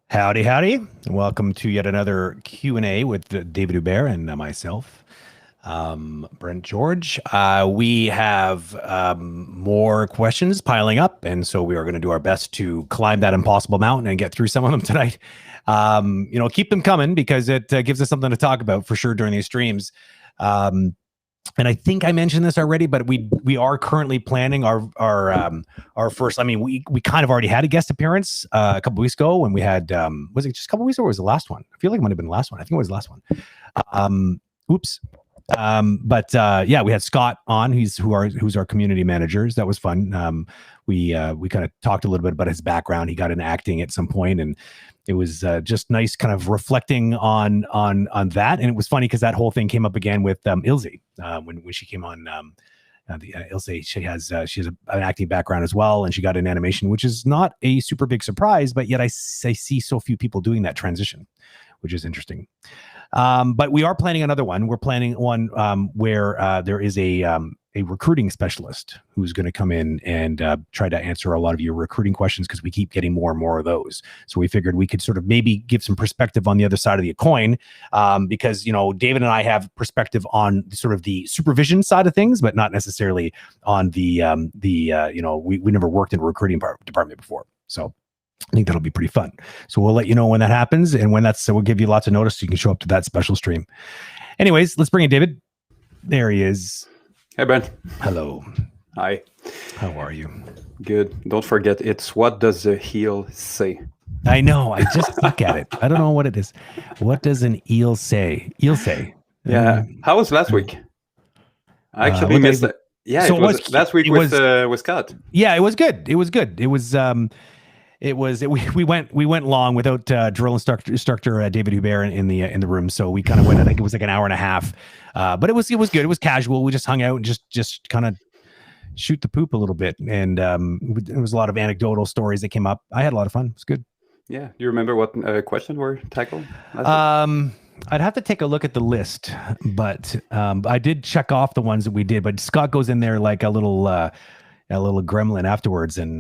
Howdy, howdy. Welcome to yet another Q&A with David Hubert and myself, Brent George. We have more questions piling up, and so we are going to do our best to climb that impossible mountain and get through some of them tonight. Keep them coming because it gives us something to talk about for sure during these streams. And I think I mentioned this already, but we are currently planning our first. I mean, we kind of already had a guest appearance a couple weeks ago when we had was it just a couple weeks ago or was it the last one? I feel like it might have been the last one. I think it was the last one. Oops. Yeah, we had Scott on, who's our community manager. That was fun. We kind of talked a little bit about his background. He got into acting at some point, and it was just nice kind of reflecting on that. And it was funny because that whole thing came up again with Ilse when she came on. Ilse, she has an acting background as well, and she got an animation, which is not a super big surprise, but yet I see so few people doing that transition, which is interesting. But we are planning another one. We're planning one where there is a recruiting specialist who's going to come in and try to answer a lot of your recruiting questions, because we keep getting more and more of those. So we figured we could sort of maybe give some perspective on the other side of the coin, because David and I have perspective on sort of the supervision side of things, but not necessarily on the we never worked in a recruiting department before, so I think that'll be pretty fun. So we'll let you know when that happens, and so we'll give you lots of notice so you can show up to that special stream. Anyways, let's bring in David. There he is. Hey, Ben. Hello. Hi. How are you? Good. Don't forget, it's what does the heel say? I know. I just suck at it. I don't know what it is. What does an eel say? Eel say. Yeah. How was last week? I actually missed it. Yeah, so it was last week with Scott. Yeah, it was good. It was good. It was we went long without drill instructor David Hubert in the room, so we kind of went. I think it was like an hour and a half, but it was good. It was casual. We just hung out and just kind of shoot the poop a little bit, and there was a lot of anecdotal stories that came up. I had a lot of fun. It was good. Yeah. Do you remember what questions were tackled? I'd have to take a look at the list, but I did check off the ones that we did. But Scott goes in there like a little gremlin afterwards and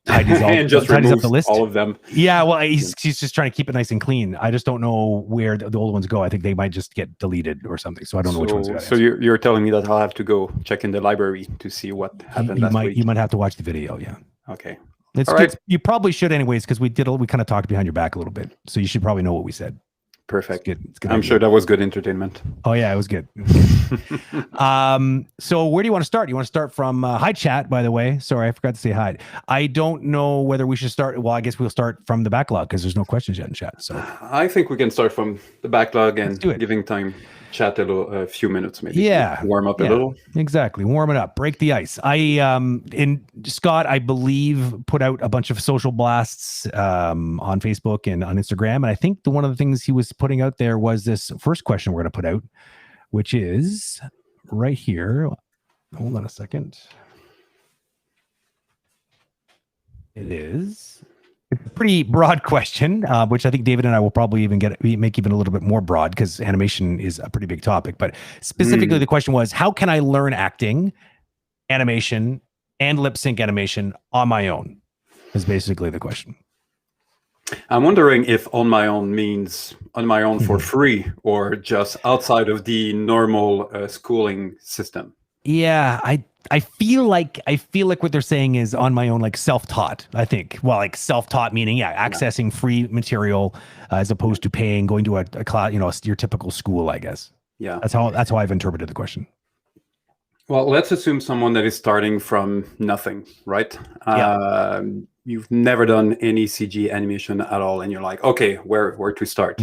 tidies up the list. All of them. Yeah, well, he's just trying to keep it nice and clean. I just don't know where the old ones go. I think they might just get deleted or something. So I don't know which ones. So you're telling me that I'll have to go check in the library to see what happened last week? You might have to watch the video. Yeah. Okay. It's good. You probably should anyways, because we kind of talked behind your back a little bit. So you should probably know what we said. Perfect. It's good. I'm sure that was good entertainment. Oh yeah, it was good. So where do you want to start? You want to start from hi chat, by the way. Sorry, I forgot to say hi. I don't know whether we should start. Well, I guess we'll start from the backlog because there's no questions yet in chat. So I think we can start from the backlog and giving time chat a few minutes, maybe. Yeah, warm up a little. Exactly, warm it up, break the ice. In Scott, I believe, put out a bunch of social blasts on Facebook and on Instagram, and I think one of the things he was putting out there was this first question we're going to put out, which is right here. Hold on a second. It is. It's a pretty broad question, which I think David and I will probably make even a little bit more broad because animation is a pretty big topic. But specifically, the question was, how can I learn acting, animation, and lip sync animation on my own? Is basically the question. I'm wondering if on my own means on my own for free or just outside of the normal schooling system. Yeah, I feel like what they're saying is on my own, like self-taught. I think, well, like self-taught meaning, accessing free material as opposed to paying, going to a class, your typical school, I guess. Yeah, that's how I've interpreted the question. Well, let's assume someone that is starting from nothing, right? Yeah. You've never done any CG animation at all, and you're like, okay, where to start?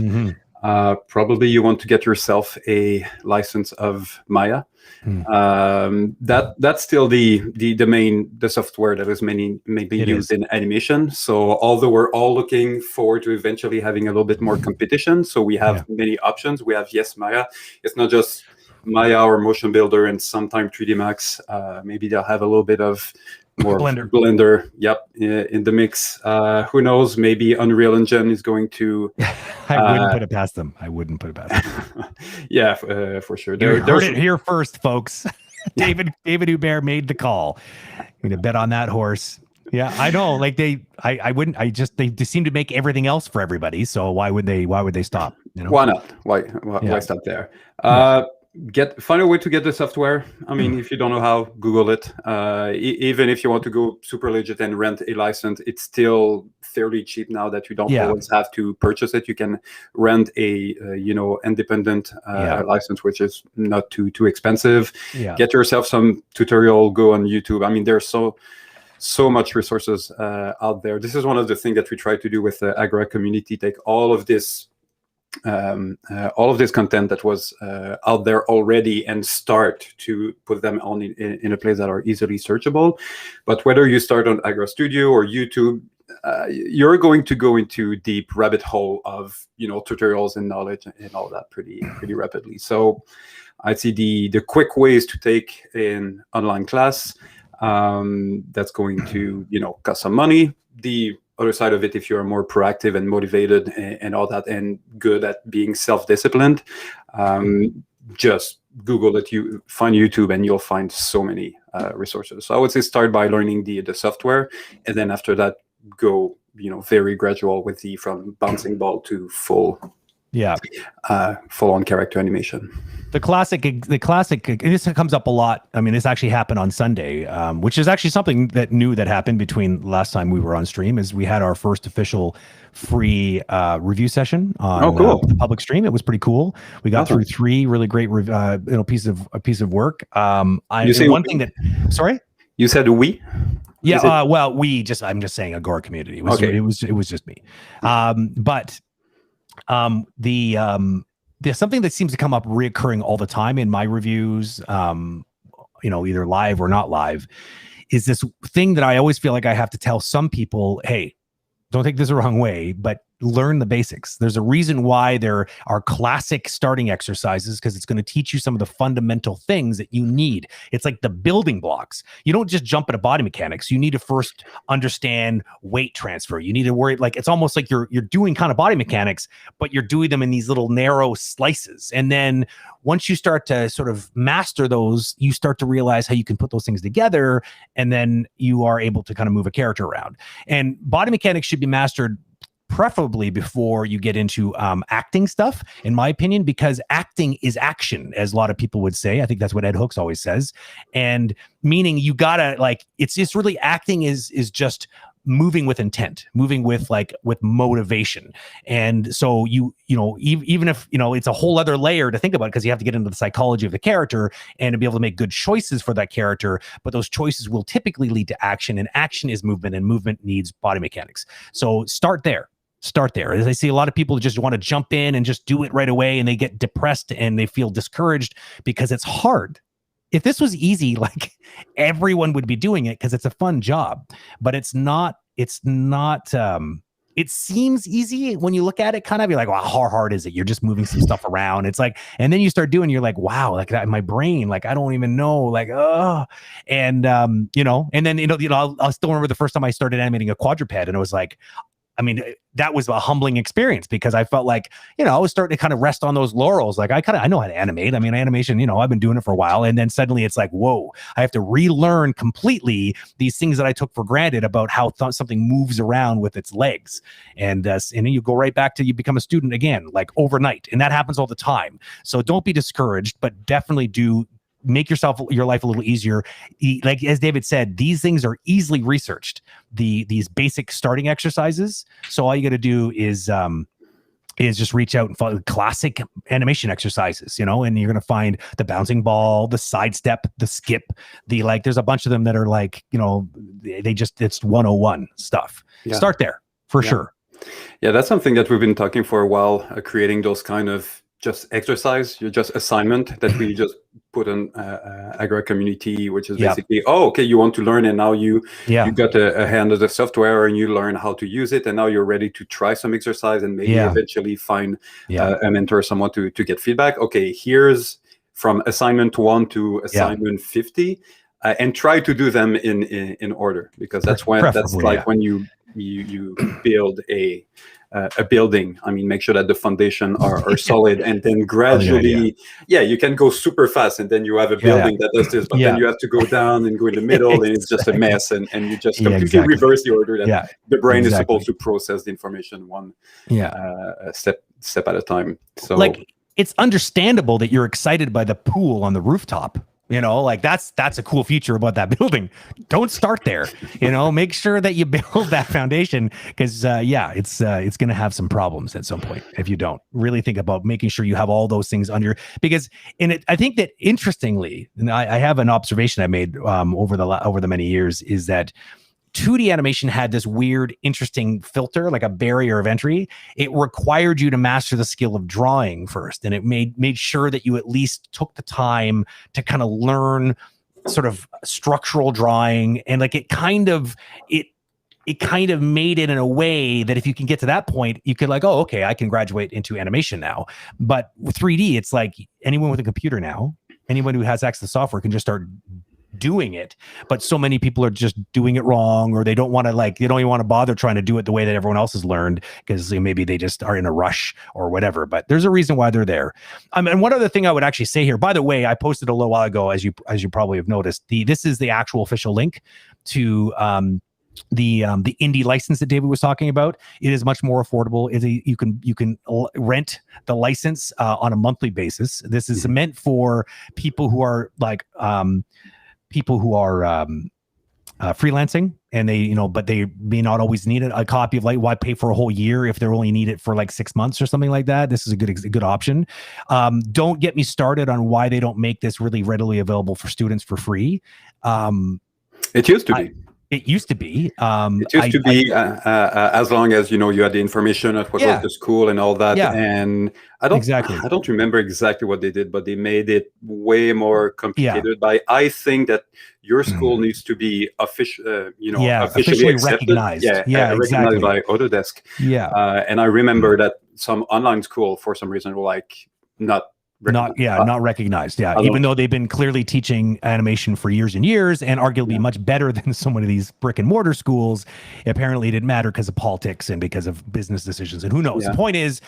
Probably you want to get yourself a license of Maya. That's still the software that is maybe used in animation. So although we're all looking forward to eventually having a little bit more competition, so we have many options. We have Maya. It's not just Maya or Motion Builder and sometime 3D Max. Maybe they'll have a little bit of more Blender. Yep, in the mix. Who knows? Maybe Unreal Engine is going to. I wouldn't put it past them. Yeah, for sure. You heard it here first, folks. David Hubert made the call. I'm gonna bet on that horse. Yeah, I know. Like I wouldn't. They seem to make everything else for everybody. So why would they stop? Why not? Why stop there? Find a way to get the software. I mean, if you don't know how, Google it. Even if you want to go super legit and rent a license, it's still fairly cheap now that you don't always have to purchase it. You can rent a independent license, which is not too expensive. Get yourself some tutorial. Go on YouTube. I mean, there's so much resources out there. This is one of the things that we try to do with the Agora.Community. Take all of this content that was out there already and start to put them on in a place that are easily searchable. But whether you start on Agora Studio or YouTube, you're going to go into deep rabbit hole of tutorials and knowledge and all that pretty rapidly. So I'd see the quick ways to take an online class that's going to cost some money. The other side of it, if you're more proactive and motivated and all that and good at being self-disciplined, just Google it, you find YouTube and you'll find so many resources. So I would say start by learning the software, and then after that go very gradual with from bouncing ball to full on character animation. The classic, and this comes up a lot. I mean, this actually happened on Sunday, which is actually something that happened between last time we were on stream. Is we had our first official free review session on the public stream. It was pretty cool. We got through 3 really great piece of work. Sorry, you said we. Yeah, well, I'm just saying Agora.Community. It was just me. There's something that seems to come up reoccurring all the time in my reviews, either live or not live, is this thing that I always feel like I have to tell some people, hey, don't take this the wrong way, but learn the basics. There's a reason why there are classic starting exercises, because it's going to teach you some of the fundamental things that you need. It's like the building blocks. You don't just jump into body mechanics. You need to first understand weight transfer. You need to worry, like, it's almost like you're doing kind of body mechanics, but you're doing them in these little narrow slices. And then once you start to sort of master those, you start to realize how you can put those things together, and then you are able to kind of move a character around. And body mechanics should be mastered preferably before you get into acting stuff, in my opinion, because acting is action, as a lot of people would say. I think that's what Ed Hooks always says. And meaning you gotta, like, it's really, acting is just moving with intent, moving with motivation. And so even if it's a whole other layer to think about, because you have to get into the psychology of the character and to be able to make good choices for that character, but those choices will typically lead to action, and action is movement, and movement needs body mechanics. So start there. Start there. As I see a lot of people just want to jump in and just do it right away, and they get depressed and they feel discouraged because it's hard. If this was easy, like everyone would be doing it because it's a fun job, but it's not. It seems easy when you look at it, kind of. You're like, well, how hard is it? You're just moving some stuff around. It's like, and then you start doing, you're like, wow, like that in my brain, like I don't even know, like, oh, and and then I'll still remember the first time I started animating a quadruped, and it was like, I mean, that was a humbling experience because I felt like, I was starting to kind of rest on those laurels. Like I know how to animate. I mean, animation, I've been doing it for a while. And then suddenly it's like, whoa, I have to relearn completely these things that I took for granted about how something moves around with its legs. And then you go right back to you become a student again, like overnight. And that happens all the time. So don't be discouraged, but definitely do make your life a little easier. Like as David said, these things are easily researched. These basic starting exercises. So all you got to do is just reach out and follow classic animation exercises, and you're going to find the bouncing ball, the sidestep, the skip, there's a bunch of them that are like, it's 101 stuff. Yeah. Start there for sure. Yeah, that's something that we've been talking for a while, creating those kind of just exercise, just assignment that we just put on Agora.Community, which is basically, okay, you want to learn, and now you got a hand of the software and you learn how to use it, and now you're ready to try some exercise and maybe eventually find a mentor, someone to get feedback. Okay, here's from assignment 1 to assignment 50, and try to do them in order, because that's when when you build a building. I mean, make sure that the foundation are solid, and then gradually, you can go super fast, and then you have a building that does this, but then you have to go down and go in the middle, and it's just a mess, and you just completely reverse the order that the brain is supposed to process the information one step at a time. So, like, it's understandable that you're excited by the pool on the rooftop. That's a cool feature about that building. Don't start there. Make sure that you build that foundation, because it's going to have some problems at some point if you don't really think about making sure you have all those things under. Because I think that interestingly, and I have an observation I made over the many years, is that 2D animation had this weird, interesting filter, like a barrier of entry. It required you to master the skill of drawing first, and it made sure that you at least took the time to kind of learn sort of structural drawing, and like it kind of made it in a way that if you can get to that point, you could like, oh, okay, I can graduate into animation now. But with 3D, it's like anyone with a computer now, anyone who has access to software can just start doing it. But so many people are just doing it wrong, or they don't want to they don't even want to bother trying to do it the way that everyone else has learned, because maybe they just are in a rush or whatever. But there's a reason why they're there. And one other thing I would actually say here, by the way, I posted a little while ago, as you probably have noticed, this is the actual official link to the indie license that David was talking about. It is much more affordable. You can rent the license on a monthly basis. This is meant for people who are freelancing, and they but they may not always need a copy of why pay for a whole year if they only need it for like 6 months or something like that. This is a good option. Don't get me started on why they don't make this really readily available for students for free. It used to be. It used to be. It used to be as long as you had the information of what was the school and all that. Yeah. And I don't remember exactly what they did, but they made it way more complicated. I think that your school needs to be officially recognized. Recognized by Autodesk. Yeah. And I remember that some online school, for some reason, were like not recognized. Yeah, even though they've been clearly teaching animation for years and years, and arguably much better than so many of these brick and mortar schools, apparently it didn't matter because of politics and because of business decisions, and who knows. The point is,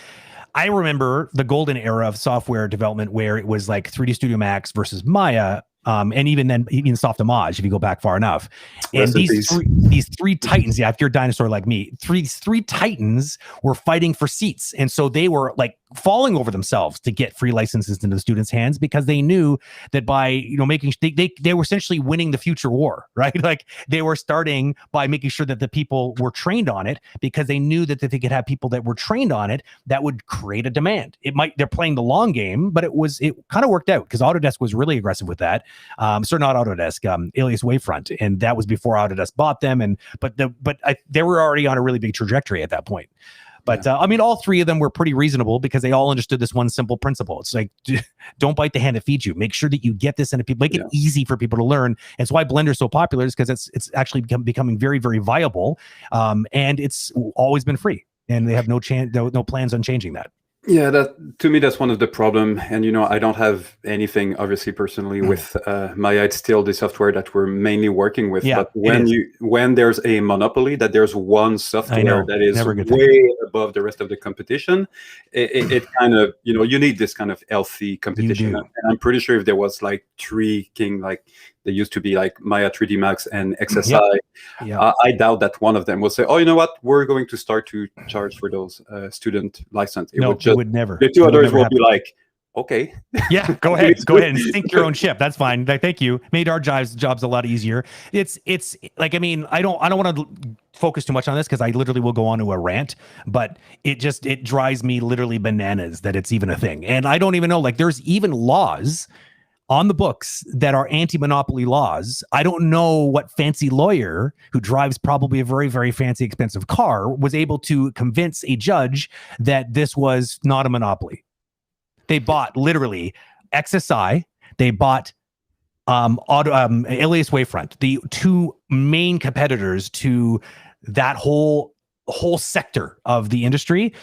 I remember the golden era of software development where it was like 3D Studio Max versus Maya. And even then, even Softimage, if you go back far enough. And these three titans, if you're a dinosaur like me, three titans were fighting for seats. And so they were like falling over themselves to get free licenses into the students' hands, because they knew that by making they were essentially winning the future war, right? Like they were starting by making sure that the people were trained on it, because they knew that if they could have people that were trained on it, that would create a demand. They're playing the long game, but it kind of worked out, because Autodesk was really aggressive with that. Not Autodesk, Alias Wavefront, and that was before Autodesk bought them. But they were already on a really big trajectory at that point. But I mean, all three of them were pretty reasonable because they all understood this one simple principle. It's like, don't bite the hand that feeds you. Make sure that you get this into people. Make it easy for people to learn. And it's why Blender's so popular, is because it's actually becoming very, very viable. And it's always been free. And they have no plans on changing that. Yeah, that to me, that's one of the problem. And, I don't have anything, obviously, personally with Maya. It's still the software that we're mainly working with. But when there's a monopoly, that there's one software that is way above the rest of the competition, it kind of, you need this kind of healthy competition. And I'm pretty sure if there was like three king, like there used to be like Maya 3D Max and XSI, I doubt that one of them will say, oh, you know what, we're going to start to charge for those student license. It would never. The two others will be like, okay. Yeah, go ahead and sink your own ship. That's fine. Like, thank you. Made our jobs a lot easier. It's like, I mean, I don't want to focus too much on this because I literally will go on to a rant, but it drives me literally bananas that it's even a thing. And I don't even know, like, there's even laws on the books that are anti-monopoly laws. I don't know what fancy lawyer who drives probably a very, very fancy, expensive car was able to convince a judge that this was not a monopoly. They bought literally XSI. They bought Alias Wavefront, the two main competitors to that whole sector of the industry.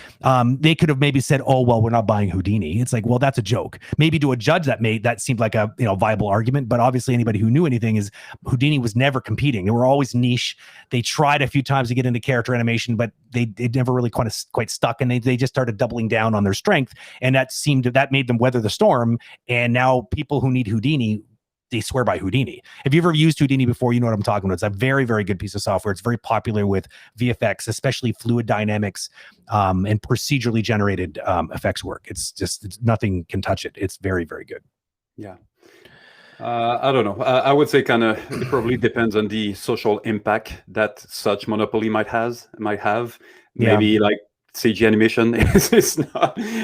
They could have maybe said, oh, well, we're not buying Houdini. It's like, well, that's a joke. Maybe to a judge that seemed like a viable argument, but obviously anybody who knew anything is Houdini was never competing. They were always niche. They tried a few times to get into character animation, but they never really quite stuck, and they just started doubling down on their strength, and that made them weather the storm. And now people who need Houdini, they swear by Houdini. If you've ever used Houdini before, you know what I'm talking about. It's a very, very good piece of software. It's very popular with VFX, especially fluid dynamics and procedurally generated effects work. It's nothing can touch it. It's very, very good. Yeah. I don't know. I would say it probably depends on the social impact that such monopoly might have. Maybe like CG animation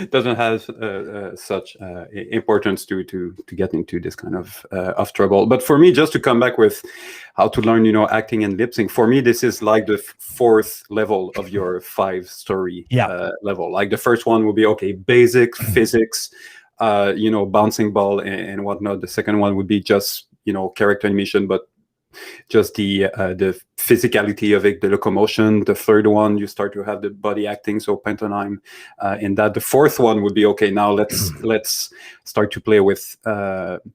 doesn't have such importance to get into this kind of trouble. But for me, just to come back with how to learn, acting and lip sync, for me, this is like the fourth level of your 5-story level. Like the first one would be, basic physics, bouncing ball and whatnot. The second one would be just, character animation, but just the physicality of it, the locomotion. The third one, you start to have the body acting, so pantomime in that. The fourth one would be, now let's start to play with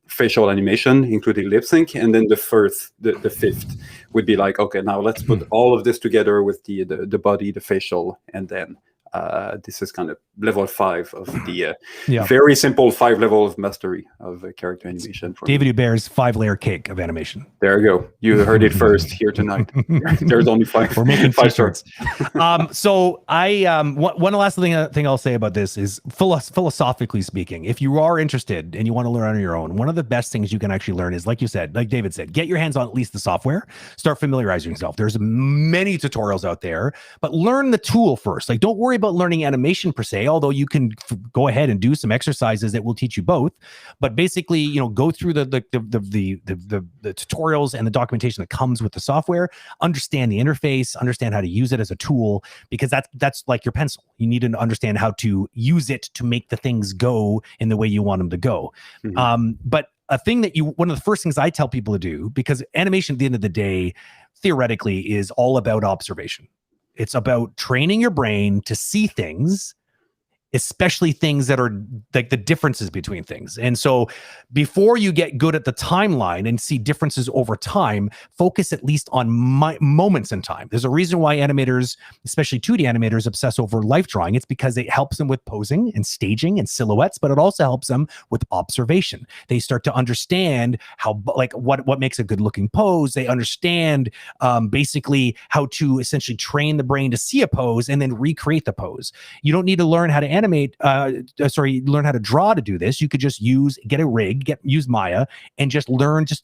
facial animation, including lip sync. And then the fifth would be like, now let's put all of this together with the body, the facial, and then this is kind of level 5 of the very simple 5 level of mastery of character animation. David Hubert's 5-layer cake of animation. There you go. You heard it first here tonight. There's only 5. We're making 5 stars. So one last thing I'll say about this is philosophically speaking, if you are interested and you want to learn on your own, one of the best things you can actually learn is, like David said, get your hands on at least the software, start familiarizing yourself. There's many tutorials out there, but learn the tool first. Like, don't worry about learning animation per se, although you can go ahead and do some exercises that will teach you both. But basically, go through the tutorials and the documentation that comes with the software. Understand the interface, understand how to use it as a tool, because that's like your pencil. You need to understand how to use it to make the things go in the way you want them to go. But a thing one of the first things I tell people to do, because animation at the end of the day, theoretically, is all about observation. It's about training your brain to see things, especially things that are like the differences between things. And so before you get good at the timeline and see differences over time, focus at least on moments in time. There's a reason why animators, especially 2D animators, obsess over life drawing. It's because it helps them with posing and staging and silhouettes, but it also helps them with observation. They start to understand what makes a good looking pose. They understand basically how to essentially train the brain to see a pose and then recreate the pose. You don't need to learn how to learn how to draw to do this. You could just get a rig, use Maya, and just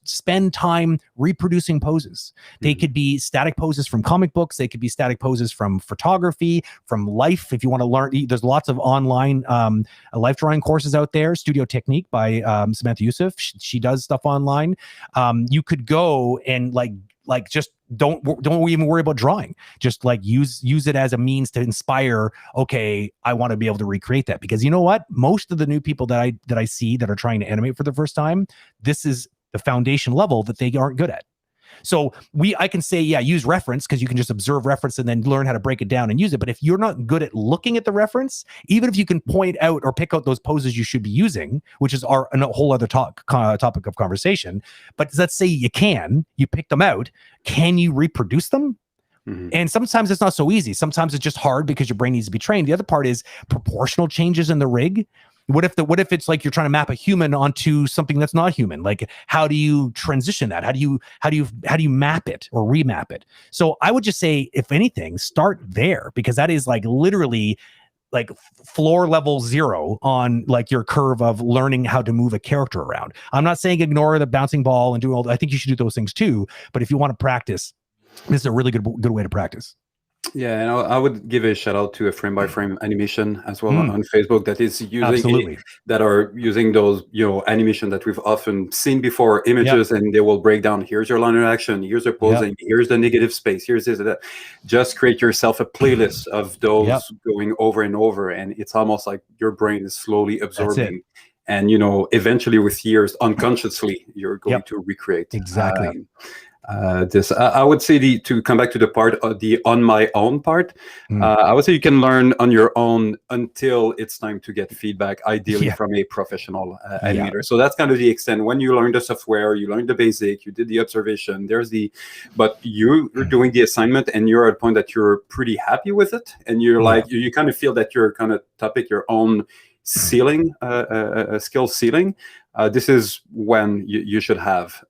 spend time reproducing poses. They could be static poses from comic books. They could be static poses from photography, from life. If you want to learn, there's lots of online life drawing courses out there. Studio Technique by Samantha Youssef. She does stuff online. You could go and just don't even worry about drawing. Just like use it as a means to inspire. Okay, I want to be able to recreate that, because you know what? Most of the new people that I see that are trying to animate for the first time, this is the foundation level that they aren't good at. So I can say, yeah, use reference, because you can just observe reference and then learn how to break it down and use it. But if you're not good at looking at the reference, even if you can point out or pick out those poses you should be using, which is a whole other topic of conversation. But let's say you pick them out. Can you reproduce them? Mm-hmm. And sometimes it's not so easy. Sometimes it's just hard because your brain needs to be trained. The other part is proportional changes in the rig. What if it's like you're trying to map a human onto something that's not human? Like, how do you transition that? How do you map it or remap it? So I would just say, if anything, start there, because that is like literally like floor level 0 on like your curve of learning how to move a character around. I'm not saying ignore the bouncing ball and do all. I think you should do those things too. But if you want to practice, this is a really good way to practice. Yeah, and I would give a shout out to a frame by frame animation as well on Facebook that is using that are using those animation that we've often seen before, images, and they will break down. Here's your line of action. Here's your posing. Here's the negative space. Here's this. That. Just create yourself a playlist of those going over and over, and it's almost like your brain is slowly absorbing. And eventually, with years, unconsciously, you're going to recreate exactly. This I would say to come back to the part of the on my own part. I would say you can learn on your own until it's time to get feedback, ideally from a professional animator. So that's kind of the extent. When you learn the software, you learn the basic, you did the observation, but you're doing the assignment and you're at a point that you're pretty happy with it, and you're like you kind of feel that you're kind of topic your own ceiling, skill ceiling. This is when you should have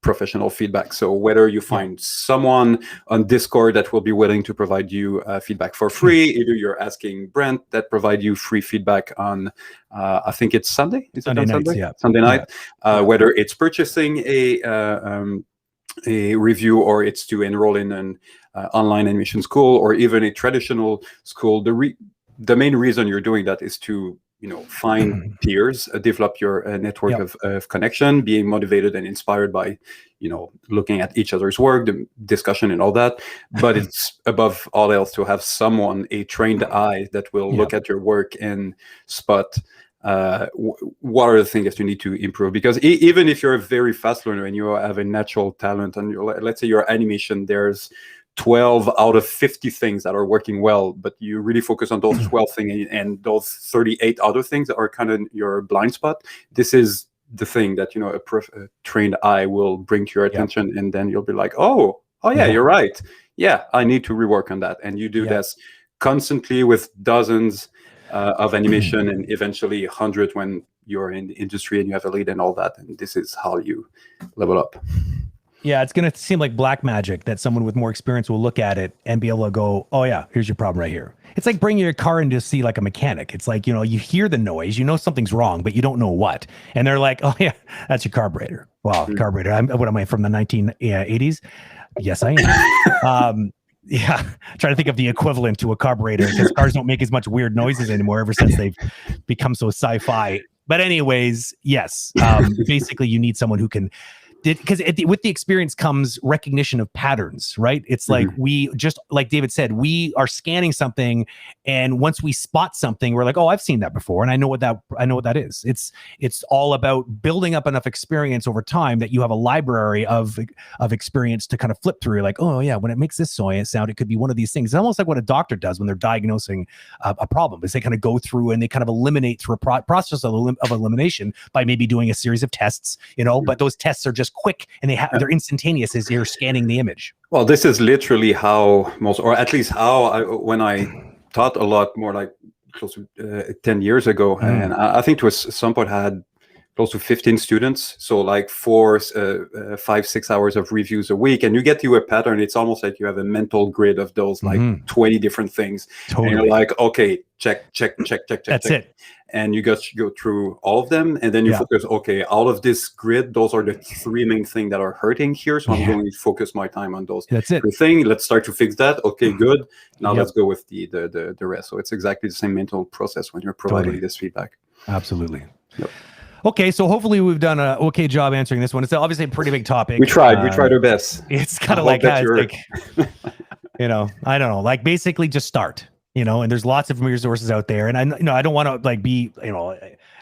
professional feedback. So whether you find someone on Discord that will be willing to provide you feedback for free, either you're asking Brent that provide you free feedback on, I think it's Sunday. Is it on Sunday? Sunday night. Whether it's purchasing a review or it's to enroll in an online animation school or even a traditional school. The main reason you're doing that is to find peers, develop your network of connection, being motivated and inspired by, looking at each other's work, the discussion and all that. But it's above all else to have someone, a trained eye that will look at your work and spot what are the things that you need to improve. Because even if you're a very fast learner and you have a natural talent, and let's say your animation, there's 12 out of 50 things that are working well, but you really focus on those 12 things, and those 38 other things are kind of your blind spot. This is the thing that a trained eye will bring to your attention, and then you'll be like, oh yeah, you're right. Yeah, I need to rework on that. And you do this constantly with dozens of animation, and eventually 100 when you're in the industry and you have a lead and all that. And this is how you level up. Yeah, it's going to seem like black magic that someone with more experience will look at it and be able to go, oh yeah, here's your problem right here. It's like bringing your car in to see like a mechanic. It's like, you hear the noise, something's wrong, but you don't know what. And they're like, oh yeah, that's your carburetor. Wow, carburetor. What am I, from the 1980s? Yes, I am. Trying to think of the equivalent to a carburetor, because cars don't make as much weird noises anymore ever since they've become so sci-fi. But anyways, yes, basically you need someone who can, because with the experience comes recognition of patterns, right? It's like we just, like David said, we are scanning something, and once we spot something, we're like, oh, I've seen that before, and I know what that is. It's all about building up enough experience over time that you have a library of experience to kind of flip through. Like, oh yeah, when it makes this sound, it could be one of these things. It's almost like what a doctor does when they're diagnosing a problem, is they kind of go through and they kind of eliminate through a process of elimination by maybe doing a series of tests, but those tests are just quick and they're instantaneous as you're scanning the image. Well, this is literally how or at least how when I taught a lot more, like close to 10 years ago, and I think it was some point had close to 15 students, so like 5-6 hours of reviews a week, and you get to a pattern. It's almost like you have a mental grid of those like 20 different things. Totally. And you're like, okay, check. That's it. And you go through all of them, and then you focus, okay, out of this grid, those are the 3 main things that are hurting here, so I'm going to focus my time on those. That's it. Thing. Let's start to fix that. Okay, good. Now let's go with the rest. So it's exactly the same mental process when you're providing this feedback. Absolutely. Yep. Okay, so hopefully we've done a okay job answering this one. It's obviously a pretty big topic. We tried our best. It's kind I of hope like, that it's you're like, I don't know, like basically just start, and there's lots of resources out there. And I don't want to like be, I don't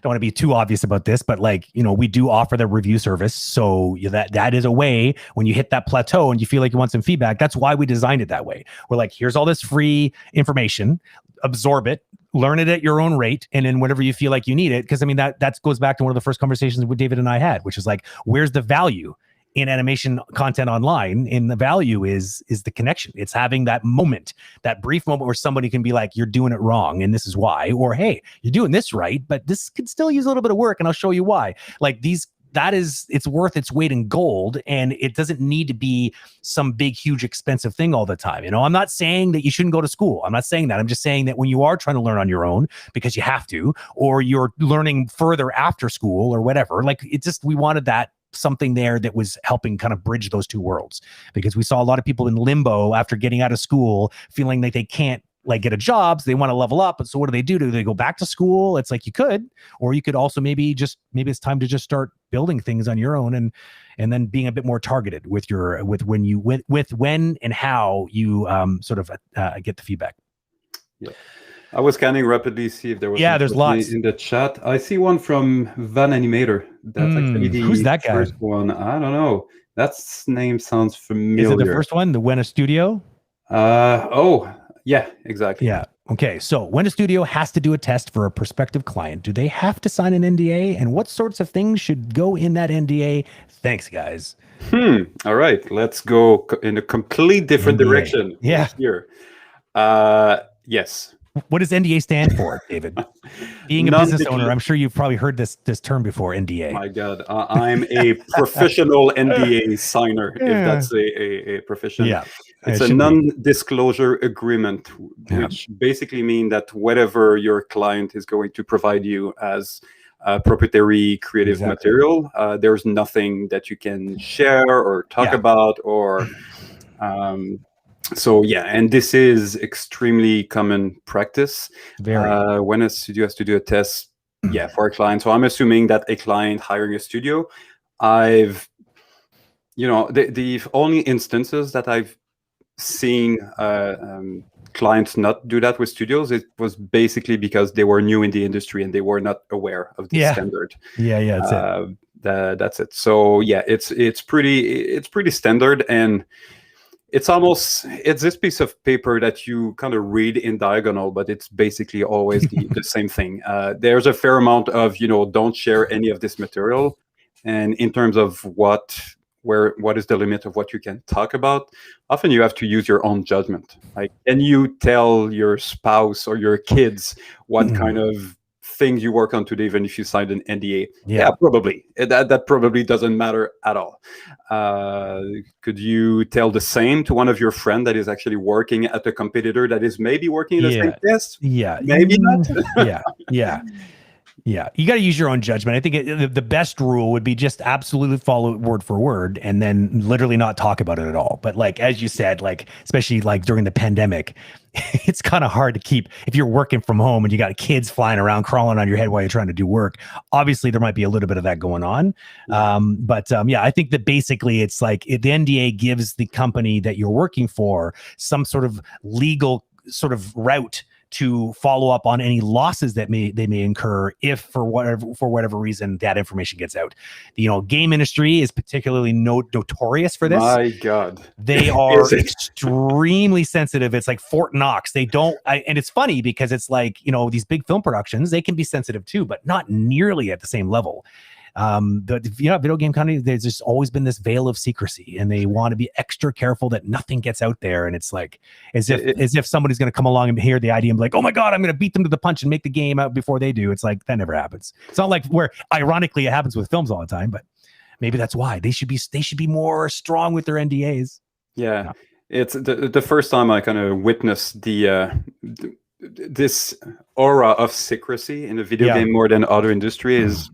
want to be too obvious about this, but like, we do offer the review service. So that is a way when you hit that plateau and you feel like you want some feedback. That's why we designed it that way. We're like, here's all this free information, absorb it, learn it at your own rate, and then whenever you feel like you need it, because I mean that goes back to one of the first conversations with David and I had, which is like, where's the value in animation content online? And the value is the connection. It's having that moment, that brief moment where somebody can be like, you're doing it wrong and this is why, or hey, you're doing this right, but this could still use a little bit of work and I'll show you why. Like it's worth its weight in gold, and it doesn't need to be some big, huge, expensive thing all the time. I'm not saying that you shouldn't go to school. I'm not saying that. I'm just saying that when you are trying to learn on your own because you have to, or you're learning further after school or whatever, like we wanted that something there that was helping kind of bridge those two worlds, because we saw a lot of people in limbo after getting out of school feeling like they can't like get a job, so they want to level up. And so what do? Do they go back to school? It's like you could, or you could also maybe it's time to just start building things on your own, and then being a bit more targeted with when and how you get the feedback. Yeah. I was scanning rapidly, see if there was there's lots in the chat. I see one from Van Animator. That's actually the who's that guy? First one. I don't know. That name sounds familiar. Is it the first one, the When a Studio? Yeah, exactly. Yeah. Okay. So when a studio has to do a test for a prospective client, do they have to sign an NDA? And what sorts of things should go in that NDA? Thanks, guys. All right. Let's go in a complete different direction. Yeah. Here. Yes. What does NDA stand for, David? Being a business owner, I'm sure you've probably heard this term before, NDA. My God, I'm a professional NDA signer, if that's a profession. Yeah. It's a non-disclosure agreement, which basically means that whatever your client is going to provide you as proprietary creative material, there's nothing that you can share or talk about or... So yeah, and this is extremely common practice. When a studio has to do a test, for a client. So I'm assuming that a client hiring a studio, the only instances that I've seen clients not do that with studios, it was basically because they were new in the industry and they were not aware of the standard. That's it. So yeah, it's pretty standard, and it's this piece of paper that you kind of read in diagonal, but it's basically always the same thing. There's a fair amount of, don't share any of this material. And in terms of what is the limit of what you can talk about, often you have to use your own judgment. Like, can you tell your spouse or your kids what kind of things you work on today, even if you signed an NDA? Yeah, probably. That probably doesn't matter at all. Could you tell the same to one of your friends that is actually working at a competitor that is maybe working in the same test? Yeah. Maybe not. Yeah, you got to use your own judgment. I think the best rule would be just absolutely follow it word for word and then literally not talk about it at all. But like, as you said, like, especially like during the pandemic, it's kind of hard to keep, if you're working from home and you got kids flying around, crawling on your head while you're trying to do work. Obviously, there might be a little bit of that going on. I think that basically it's like the NDA gives the company that you're working for some sort of legal sort of route to follow up on any losses that they may incur if for whatever reason that information gets out. The game industry is particularly notorious for this. My God, they are extremely sensitive. It's like Fort Knox. They don't, and it's funny because it's like these big film productions, they can be sensitive too, but not nearly at the same level. Video game company, there's just always been this veil of secrecy, and they want to be extra careful that nothing gets out there. And it's like as if somebody's going to come along and hear the idea and be like, oh my God, I'm going to beat them to the punch and make the game out before they do. It's like that never happens. It's not like where ironically it happens with films all the time, but maybe that's why they should be more strong with their NDAs. Yeah. It's the first time I kind of witnessed this aura of secrecy in the video game more than other industry is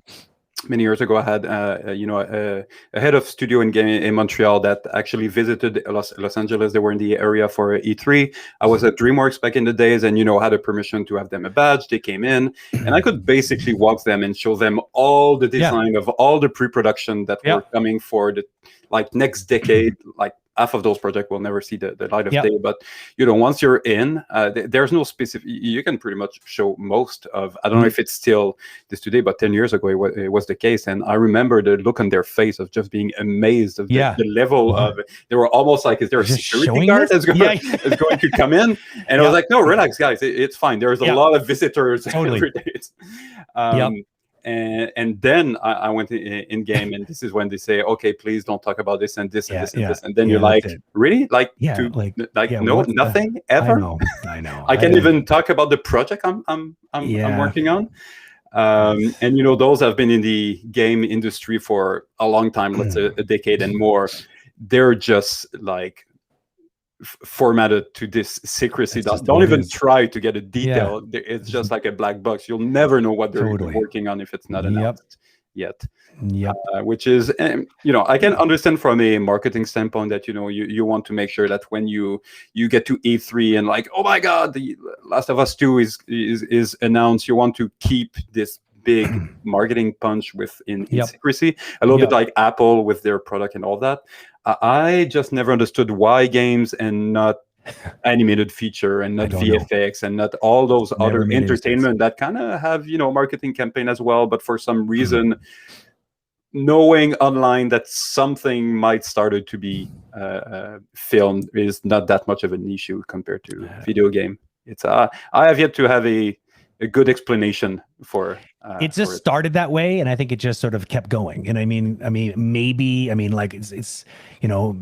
many years ago, I had a head of studio in game in Montreal that actually visited Los Angeles. They were in the area for E3. I was at DreamWorks back in the days, and had a permission to have them a badge. They came in, and I could basically walk them and show them all the design of all the pre-production that were coming for the next decade. Like half of those projects will never see the light of day. But once you're in, there's no specific. You can pretty much show most of. I don't know if it's still this today, but 10 years ago it was the case. And I remember the look on their face of just being amazed of the level of. They were almost like, "Is there a security guard that's going to come in?" And I was like, "No, relax, guys. It's fine. There's a lot of visitors every day." And then I went in game, and this is when they say, "Okay, please don't talk about this and this and this and this." And then you're like, "Really? No, nothing ever." I know. I can't even talk about the project I'm working on. And those have been in the game industry for a long time, let's say a decade and more. They're just like formatted to this secrecy. Don't even try to get a detail. It's just like a black box. You'll never know what they're working on if it's not announced yet. Which is, I can understand from a marketing standpoint that you want to make sure that when you get to E3 and like, oh my God, the Last of Us 2 is announced, you want to keep this big marketing punch in secrecy, a little bit like Apple with their product and all that. I just never understood why games and not animated feature and not VFX and not all those other entertainment that kind of have marketing campaign as well, but for some reason knowing online that something might started to be filmed is not that much of an issue compared to video game. It's I have yet to have a good explanation for it just started that way, and I think it just sort of kept going. And I mean maybe like it's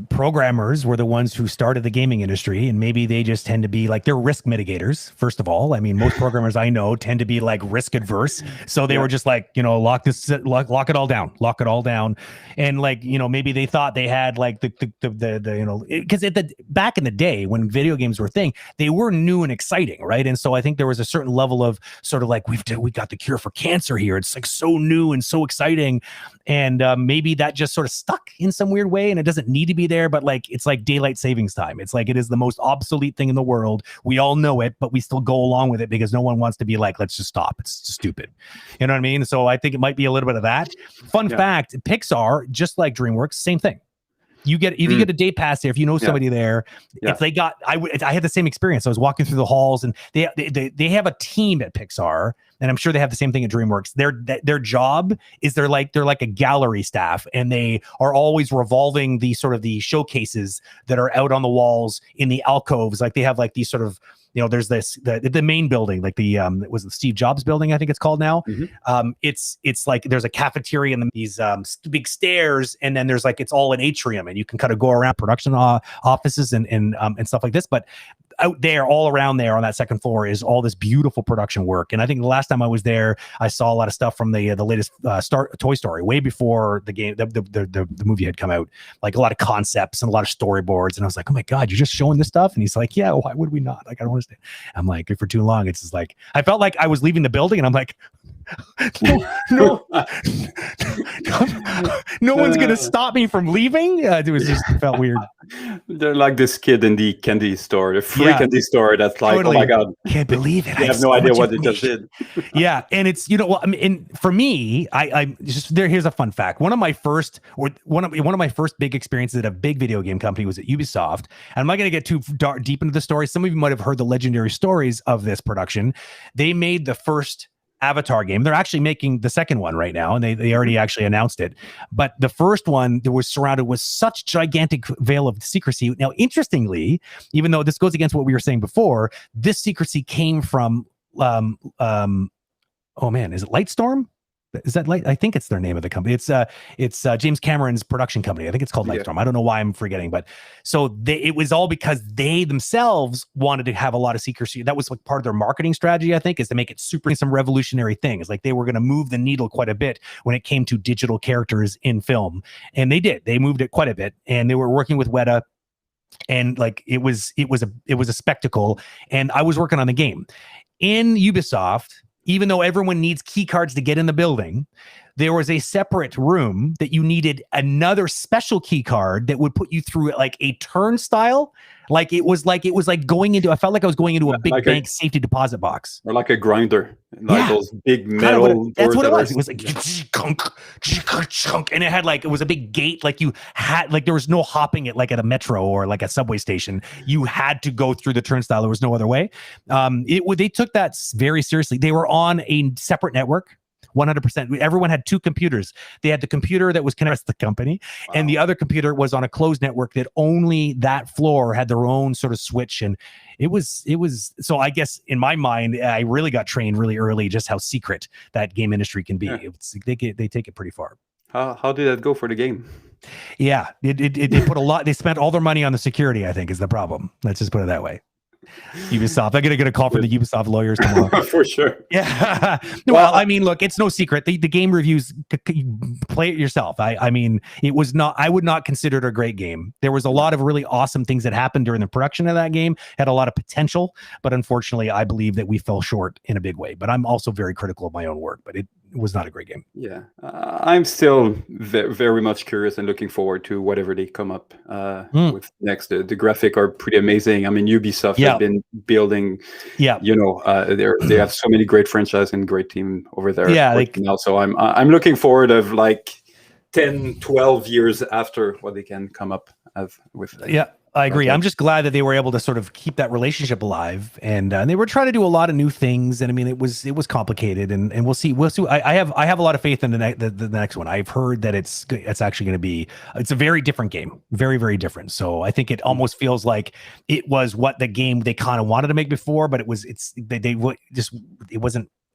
programmers were the ones who started the gaming industry, and maybe they just tend to be like, they're risk mitigators. First of all, I mean, most programmers I know tend to be like risk adverse, so they were just like, lock it all down, and like maybe they thought they had like the because back in the day when video games were a thing, they were new and exciting, right? And so I think there was a certain level of sort of like, we got the cure for cancer here. It's like so new and so exciting, and maybe that just sort of stuck in some weird way, and it doesn't need to be there, but like it's like daylight savings time. It's like it is the most obsolete thing in the world. We all know it, but we still go along with it because no one wants to be like, let's just stop. It's stupid. You know what I mean? So I think it might be a little bit of that. Fun fact, Pixar, just like DreamWorks, same thing. You get a day pass there if you know somebody there. If they got, I had the same experience. I was walking through the halls, and they have a team at Pixar, and I'm sure they have the same thing at DreamWorks. Their job is they're like a gallery staff, and they are always revolving the sort of the showcases that are out on the walls in the alcoves. Like they have like these sort of, there's the main building, like it was the Steve Jobs building, I think it's called now. It's like there's a cafeteria and these big stairs, and then there's like, it's all an atrium, and you can kind of go around production offices and stuff like this. But out there, all around there on that second floor, is all this beautiful production work. And I think the last time I was there, I saw a lot of stuff from the latest Toy Story, way before the game, the movie had come out. Like a lot of concepts and a lot of storyboards. And I was like, oh my God, you're just showing this stuff? And he's like, yeah, why would we not? Like, I don't understand. I'm like, for too long, it's just like, I felt like I was leaving the building, and I'm like, no one's gonna stop me from leaving. It was just, it felt weird. They're like this kid in the candy store, the free candy store, that's like, totally. Oh my God, can't believe it. I have no idea what they just did. And it's I mean, for me, I just here's a fun fact. One of my first big experiences at a big video game company was at Ubisoft. And I'm not going to get too deep into the story. Some of you might have heard the legendary stories of this production. They made the first Avatar game. They're actually making the second one right now, and they already actually announced it. But the first one, there was surrounded with such gigantic veil of secrecy. Now, interestingly, even though this goes against what we were saying before, this secrecy came from oh man, is it Lightstorm? Is that Light? I think it's their name of the company. It's James Cameron's production company. I think it's called Lightstorm. I don't know why I'm forgetting, but so it was all because they themselves wanted to have a lot of secrecy. That was like part of their marketing strategy, I think, is to make it some revolutionary things. Like they were going to move the needle quite a bit when it came to digital characters in film, and they did. They moved it quite a bit, and they were working with Weta, and like it was a spectacle. And I was working on the game in Ubisoft. Even though everyone needs key cards to get in the building, there was a separate room that you needed another special key card that would put you through like a turnstile. Like it was like going into, I felt like I was going into a big Like bank safety deposit box. or like a grinder, like Yeah. those big Kind of metal that's doors what it that was. are- It was like chunk, chunk, and it had like, it was a big gate. Like you had, like there was no hopping it like at a metro or like a subway station. You had to go through the turnstile. There was no other way. They took that very seriously. They were on a separate network. 100%. Everyone had two computers. They had the computer that was connected to the company, and the other computer was on a closed network that only that floor had their own sort of switch. And it was so I guess in my mind, I really got trained really early just how secret that game industry can be. Yeah. They take it pretty far. How did that go for the game? Yeah, they put a lot. They spent all their money on the security, I think, is the problem. Let's just put it that way. Ubisoft. I'm gonna get a call from the Ubisoft lawyers tomorrow. For sure. Yeah. Well, I mean, look, it's no secret. The game reviews, play it yourself. I mean, it was not, I would not consider it a great game. There was a lot of really awesome things that happened during the production of that game, had a lot of potential, but unfortunately, I believe that we fell short in a big way. But I'm also very critical of my own work, but it was not a great game. Yeah, I'm still very much curious and looking forward to whatever they come up with next. The graphic are pretty amazing. I mean, Ubisoft has been building. Yeah, you know, they have so many great franchise and great team over there. Yeah, now. So I'm looking forward of like 10, 12 years after what they can come up with. Yeah. I agree. I'm just glad that they were able to sort of keep that relationship alive, and they were trying to do a lot of new things. And I mean, it was complicated, and we'll see. I have a lot of faith in the next one. I've heard that it's actually going to be, it's a very different game, very, very different. So I think it almost feels like it was what the game they kind of wanted to make before, but it would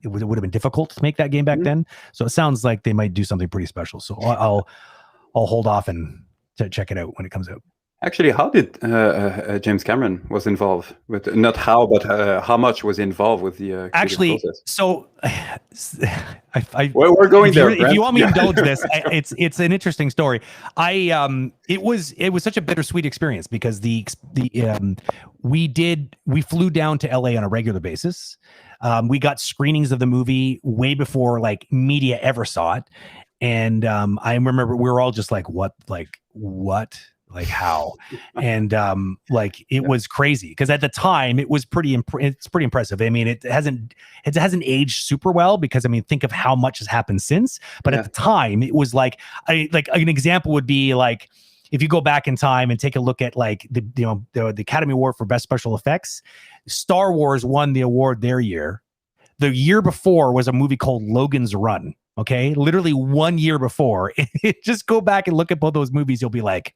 have been difficult to make that game back then. So it sounds like they might do something pretty special. So I'll hold off and to check it out when it comes out. Actually, how did James Cameron was involved with, not how, but how much was involved with the actually process? So well, we're going there. If you want me to indulge this, it's an interesting story. It was such a bittersweet experience because we flew down to LA on a regular basis. We got screenings of the movie way before like media ever saw it, and I remember we were all just like, what? Like how? And like it was crazy because at the time it was it's pretty impressive. I mean, it hasn't aged super well because I mean, think of how much has happened since. But at the time, it was like an example would be like if you go back in time and take a look at like the Academy Award for Best Special Effects, Star Wars won the award their year. The year before was a movie called Logan's Run. Okay, literally 1 year before. Just go back and look at both those movies. You'll be like,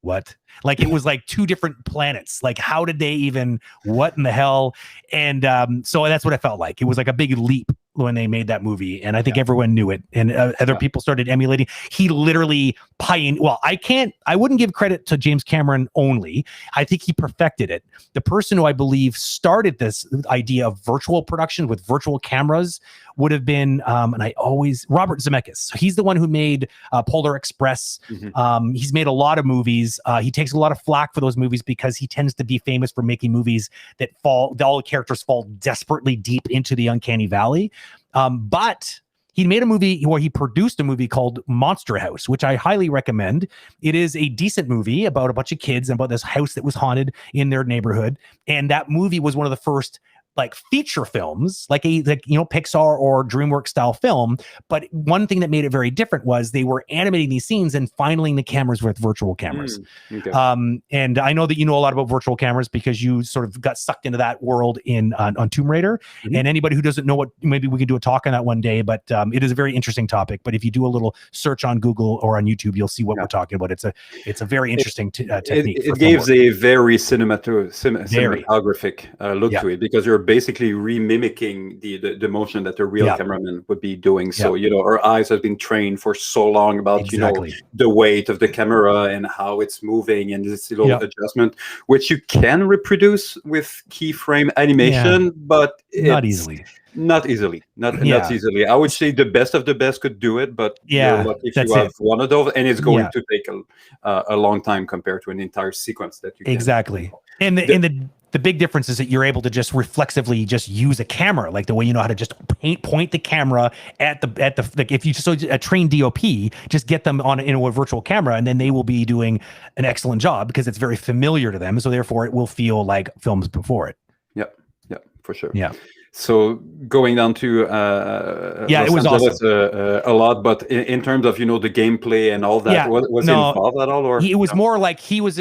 what? Like it was like two different planets. Like how did they even, what in the hell? And so that's what I felt like. It was like a big leap when they made that movie, and I think everyone knew it, and other people started emulating. He literally pioneered. Well, I wouldn't give credit to James Cameron only. I think he perfected it. The person who I believe started this idea of virtual production with virtual cameras would have been, Robert Zemeckis. So he's the one who made Polar Express. He's made a lot of movies. He takes a lot of flack for those movies because he tends to be famous for making movies that all the characters fall desperately deep into the uncanny valley. But he made a movie where he produced a movie called Monster House, which I highly recommend. It is a decent movie about a bunch of kids and about this house that was haunted in their neighborhood. And that movie was one of the first like feature films, like Pixar or DreamWorks style film. But one thing that made it very different was they were animating these scenes and filing the cameras with virtual cameras. Okay. And I know that you know a lot about virtual cameras because you sort of got sucked into that world on Tomb Raider. And anybody who doesn't know what, maybe we could do a talk on that one day, but it is a very interesting topic. But if you do a little search on Google or on YouTube, you'll see what we're talking about. It's a very interesting technique. It gives a very cinematographic look to it because you're basically remimicking the motion that the real cameraman would be doing. So our eyes have been trained for so long about the weight of the camera and how it's moving and this little adjustment, which you can reproduce with keyframe animation, but not easily. Not easily. I would say the best of the best could do it, but if you have one of those, and it's going to take a long time compared to an entire sequence that you can. Exactly. And The big difference is that you're able to just reflexively just use a camera, like the way you know how to just point the camera at the like if you just so a trained DOP, just get them on in a virtual camera, and then they will be doing an excellent job because it's very familiar to them. So therefore, it will feel like films before it. Yep, for sure. Yeah. So going down to it was Angeles, awesome. A lot, but in terms of the gameplay and all that, was it involved at all, or it was more like he was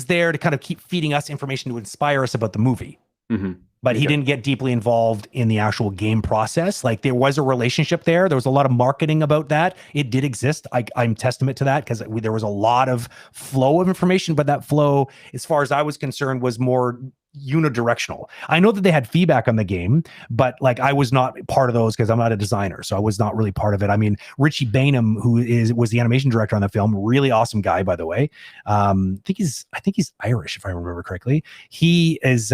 there to kind of keep feeding us information to inspire us about the movie. Mm-hmm. But he didn't get deeply involved in the actual game process. Like there was a relationship there. There was a lot of marketing about that. It did exist. I'm testament to that because there was a lot of flow of information, but that flow, as far as I was concerned, was more unidirectional. I know that they had feedback on the game, but like I was not part of those because I'm not a designer, so I was not really part of it. I mean, Richie Bainham, who was the animation director on the film, really awesome guy, by the way. I think he's Irish, if I remember correctly. He is.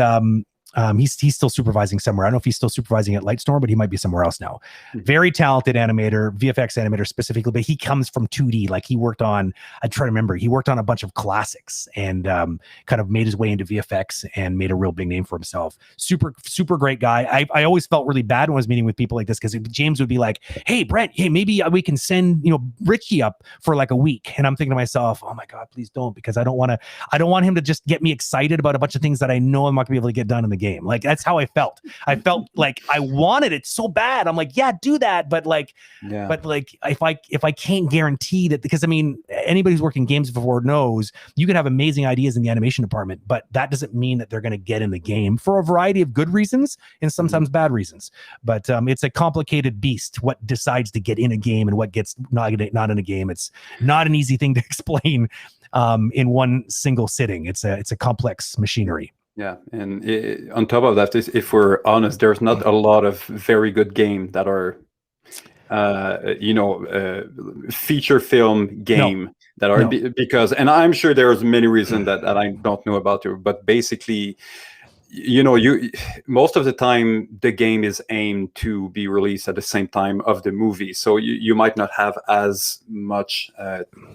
He's still supervising somewhere. I don't know if he's still supervising at Lightstorm, but he might be somewhere else now. Mm-hmm. Very talented animator, VFX animator specifically, but he comes from 2D. Like he worked on, I try to remember, he worked on a bunch of classics and kind of made his way into VFX and made a real big name for himself. Super, super great guy. I always felt really bad when I was meeting with people like this because James would be like, "Hey, Brent, hey, maybe we can send Richie up for like a week." And I'm thinking to myself, "Oh my God, please don't," because I don't want him to just get me excited about a bunch of things that I know I'm not gonna be able to get done in the game. Like that's how I felt. I felt like I wanted it so bad. I'm like, yeah, do that. But like, if I can't guarantee that, because I mean, anybody who's worked in games before knows you can have amazing ideas in the animation department, but that doesn't mean that they're going to get in the game for a variety of good reasons and sometimes bad reasons. But it's a complicated beast. What decides to get in a game and what gets not in a game. It's not an easy thing to explain in one single sitting. It's a complex machinery. Yeah, and on top of that, if we're honest, there's not a lot of very good games that are, feature film game that are because, and I'm sure there's many reasons that I don't know about it, but basically, most of the time the game is aimed to be released at the same time of the movie, so you might not have as much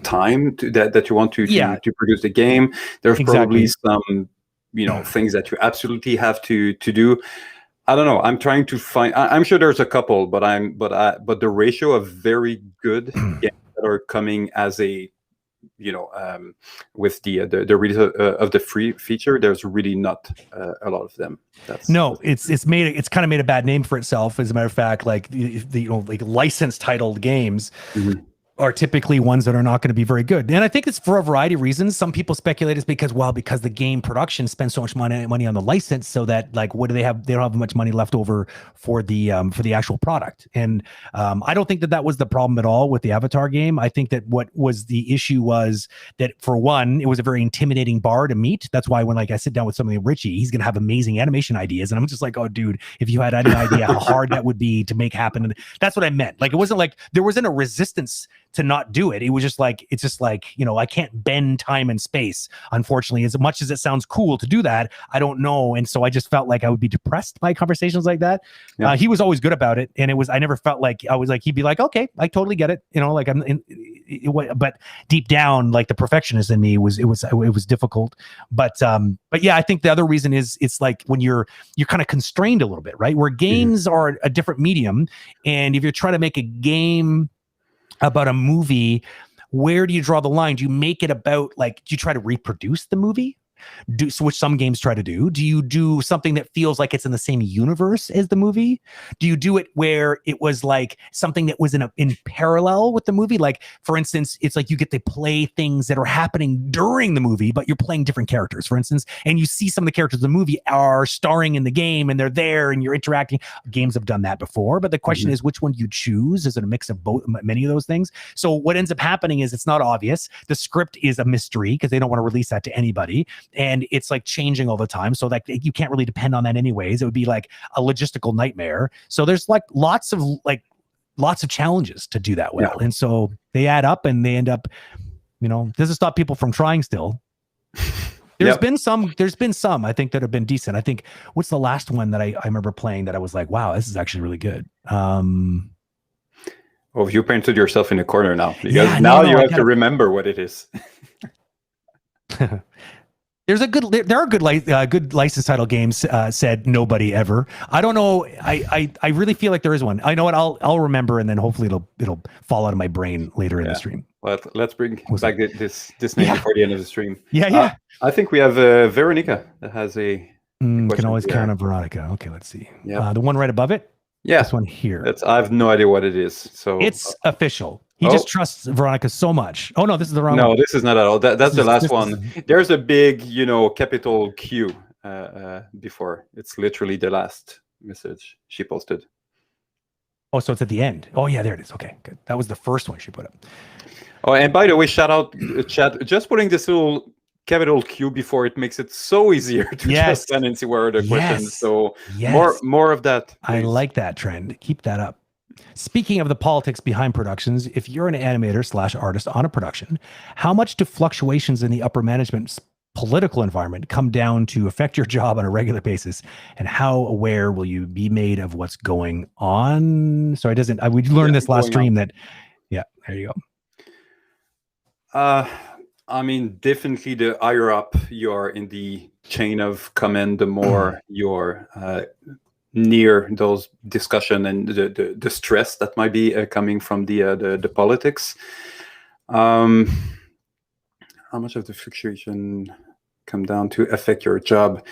time that you want to produce the game. There's probably some things that you absolutely have to do. I don't know. I'm trying to find. I'm sure there's a couple, but the ratio of very good games that are coming as a, with the release of the free feature, there's really not a lot of them. It's kind of made a bad name for itself. As a matter of fact, like like licensed titled games. Mm-hmm. Are typically ones that are not going to be very good. And I think it's for a variety of reasons. Some people speculate it's because the game production spends so much money on the license, so that like, what do they have? They don't have much money left over for the actual product. And I don't think that was the problem at all with the Avatar game. I think that what was the issue was that, for one, it was a very intimidating bar to meet. That's why when I sit down with somebody like Richie, he's going to have amazing animation ideas. And I'm just like, oh dude, if you had any idea how hard that would be to make happen. And that's what I meant. Like, it wasn't like there wasn't a resistance to not do it. It was just like, I can't bend time and space. Unfortunately, as much as it sounds cool to do that, I don't know. And so I just felt like I would be depressed by conversations like that. Yeah. He was always good about it. And I never felt like I was like, he'd be like, okay, I totally get it. But deep down, like the perfectionist in me it was difficult. But yeah, I think the other reason is it's like when you're kind of constrained a little bit, right? Where games are a different medium. And if you're trying to make a game about a movie, where do you draw the line? Do you make it about, like, do you try to reproduce the movie? Which some games try to do. Do you do something that feels like it's in the same universe as the movie? Do you do it where it was like something that was in parallel with the movie? Like, for instance, it's like you get to play things that are happening during the movie, but you're playing different characters, for instance, and you see some of the characters in the movie are starring in the game and they're there and you're interacting. Games have done that before, but the question is, which one do you choose? Is it a mix of both, many of those things? So what ends up happening is it's not obvious. The script is a mystery because they don't want to release that to anybody. And it's like changing all the time. So like you can't really depend on that anyways. It would be like a logistical nightmare. So there's like lots of challenges to do that well. Yeah. And so they add up and they end up, doesn't stop people from trying still. There's been some I think that have been decent. I think, what's the last one that I remember playing that I was like, wow, this is actually really good. Well, you painted yourself in a corner now, because you have to remember what it is. There are good license title games. Said nobody ever. I don't know. I really feel like there is one. I know what I'll remember, and then hopefully it'll fall out of my brain later in the stream. Well, let's bring back this name before the end of the stream. Yeah. I think we have Veronica that has a question. Can always here. count on Veronica. Okay, let's see. Yeah, the one right above it. Yeah, this one here. I have no idea what it is. So it's official. He just trusts Veronica so much. Oh no, this is the wrong one. No, this is not at all. That's the last one. There's a big, capital Q before. It's literally the last message she posted. Oh, so it's at the end. Oh yeah, there it is. Okay, good. That was the first one she put up. Oh, and by the way, shout out chat. Just putting this little capital Q before it makes it so easier to just send and see where are the questions. So more of that. Please. I like that trend. Keep that up. Speaking of the politics behind productions, if you're an animator/artist on a production, how much do fluctuations in the upper management's political environment come down to affect your job on a regular basis? And how aware will you be made of what's going on? So we learned this last stream that, there you go. I mean, definitely the higher up you are in the chain of command, the more you're near those discussion and the stress that might be coming from the politics. How much of the fluctuation come down to affect your job?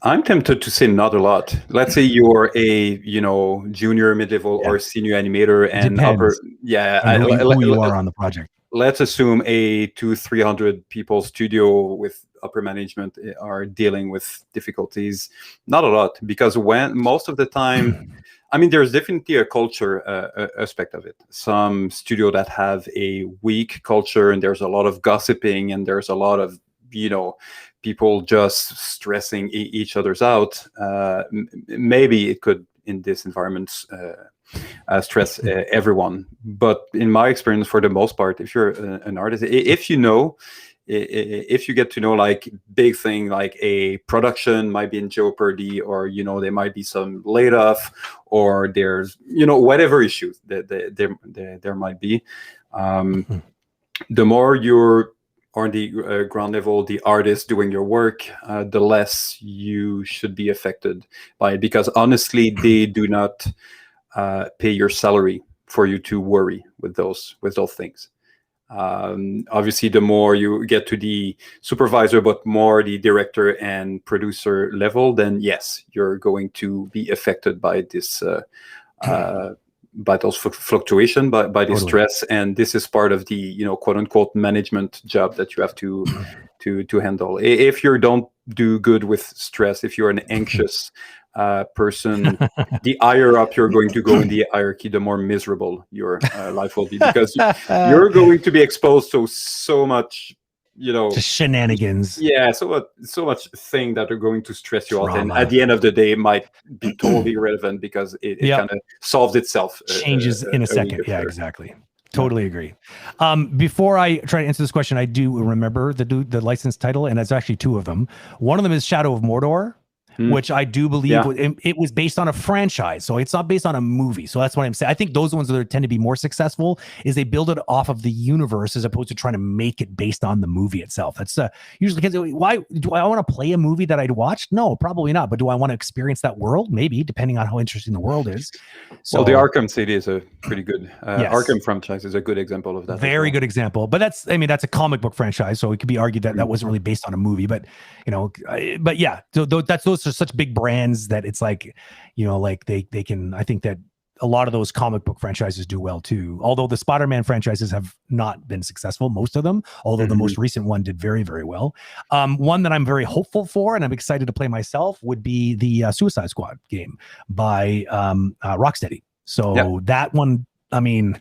I'm tempted to say not a lot. Let's say you're a junior, mid-level, or senior animator, and who you are on the project. Let's assume a 200-300 people studio with upper management are dealing with difficulties. Not a lot, because most of the time, I mean, there's definitely a culture aspect of it. Some studio that have a weak culture, and there's a lot of gossiping, and there's a lot of people just stressing each other's out. Maybe it could, in this environment, stress everyone. But in my experience, for the most part, if you're an artist, if you get to know like big thing, like a production might be in jeopardy, or there might be some laid off, or there's whatever issues that there might be, the more you're on the ground level, the artist doing your work, the less you should be affected by it, because honestly, they do not pay your salary for you to worry with those things. Obviously, the more you get to the supervisor, but more the director and producer level, then yes, you're going to be affected by this, by those fluctuation, by the stress, and this is part of the quote unquote management job that you have to handle. If you don't do good with stress, if you're an anxious person, the higher up you're going to go in the hierarchy, the more miserable your life will be, because you're going to be exposed to so much, to shenanigans. Yeah, so much thing that are going to stress you out, and at the end of the day, it might be totally irrelevant because it kind of solves itself. Changes in a second. Yeah, exactly. Totally agree. Before I try to answer this question, I do remember the license title, and it's actually two of them. One of them is Shadow of Mordor, which I do believe it was based on a franchise. So it's not based on a movie. So that's what I'm saying. I think those ones that tend to be more successful is they build it off of the universe as opposed to trying to make it based on the movie itself. That's usually kids. Why do I want to play a movie that I'd watched? No, probably not. But do I want to experience that world? Maybe, depending on how interesting the world is. So, well, the Arkham CD is a pretty good Arkham franchise is a good example of that. Very good example. But that's a comic book franchise, so it could be argued that that wasn't really based on a movie. But but yeah, so those are such big brands that it's like, like they can. I think that a lot of those comic book franchises do well too. Although the Spider-Man franchises have not been successful, most of them. Although the most recent one did very, very well. One that I'm very hopeful for and I'm excited to play myself would be the Suicide Squad game by Rocksteady. So that one. I mean,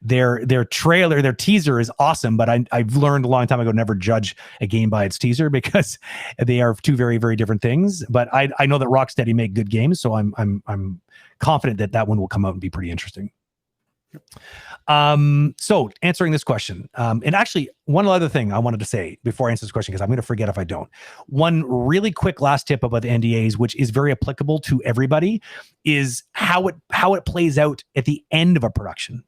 their trailer, their teaser is awesome, but I've learned a long time ago never judge a game by its teaser because they are two very, very different things. But I know that Rocksteady make good games, so I'm confident that one will come out and be pretty interesting. So answering this question, and actually one other thing I wanted to say before I answer this question, because I'm going to forget if I don't. One really quick last tip about the NDAs, which is very applicable to everybody, is how it plays out at the end of a production.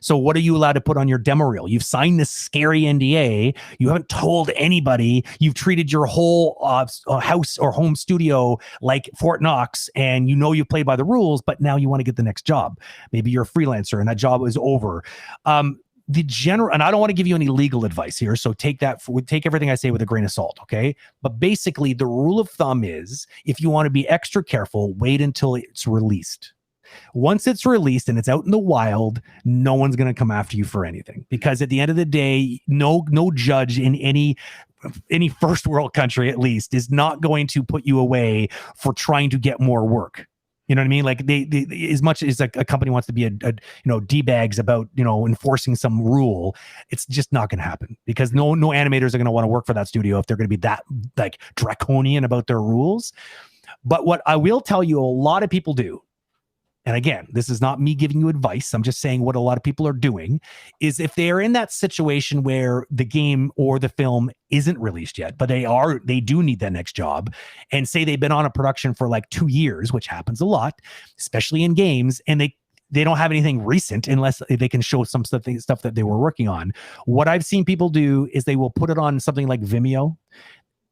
So what are you allowed to put on your demo reel? You've signed this scary NDA. You haven't told anybody. You've treated your whole house or home studio like Fort Knox, and you've played by the rules, but now you want to get the next job. Maybe you're a freelancer and that job is over. And I don't want to give you any legal advice here, so take everything I say with a grain of salt, okay? But basically, the rule of thumb is, if you want to be extra careful, wait until it's released. Once it's released and it's out in the wild, no one's going to come after you for anything, because at the end of the day, no judge in any first world country, at least, is not going to put you away for trying to get more work. You know what I mean? Like they as much as a company wants to be a D-bags about, enforcing some rule, it's just not going to happen, because no animators are going to want to work for that studio if they're going to be that like draconian about their rules. But what I will tell you, a lot of people do, and again, this is not me giving you advice, I'm just saying what a lot of people are doing, is if they are in that situation where the game or the film isn't released yet, but they do need that next job, and say they've been on a production for like 2 years, which happens a lot, especially in games, and they don't have anything recent unless they can show some stuff that they were working on. What I've seen people do is they will put it on something like Vimeo,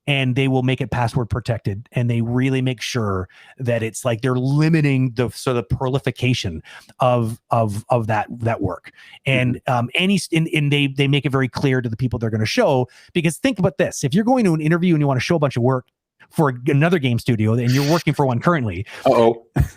and they will make it password protected, and they really make sure that it's like they're limiting the sort of proliferation of that work. And they make it very clear to the people they're going to show, because think about this: if you're going to an interview and you want to show a bunch of work for another game studio and you're working for one currently,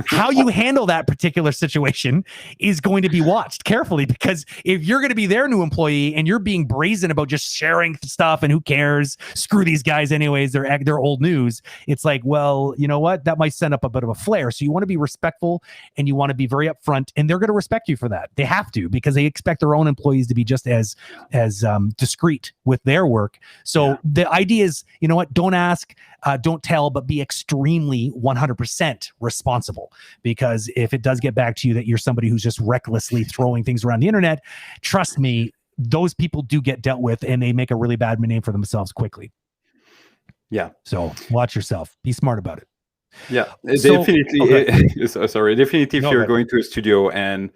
how you handle that particular situation is going to be watched carefully, because if you're going to be their new employee and you're being brazen about just sharing stuff and who cares, screw these guys anyways, they're old news, it's like, well, you know what, that might send up a bit of a flare. So you want to be respectful and you want to be very upfront, and they're going to respect you for that. They have to, because they expect their own employees to be just as discreet with their work. So the idea is, you know what, don't ask, don't tell, but be extremely 100% responsible, because if it does get back to you that you're somebody who's just recklessly throwing things around the internet, trust me, those people do get dealt with, and they make a really bad name for themselves quickly. Yeah. So watch yourself. Be smart about it. Yeah, definitely. Sorry, definitely. If you're going to a studio and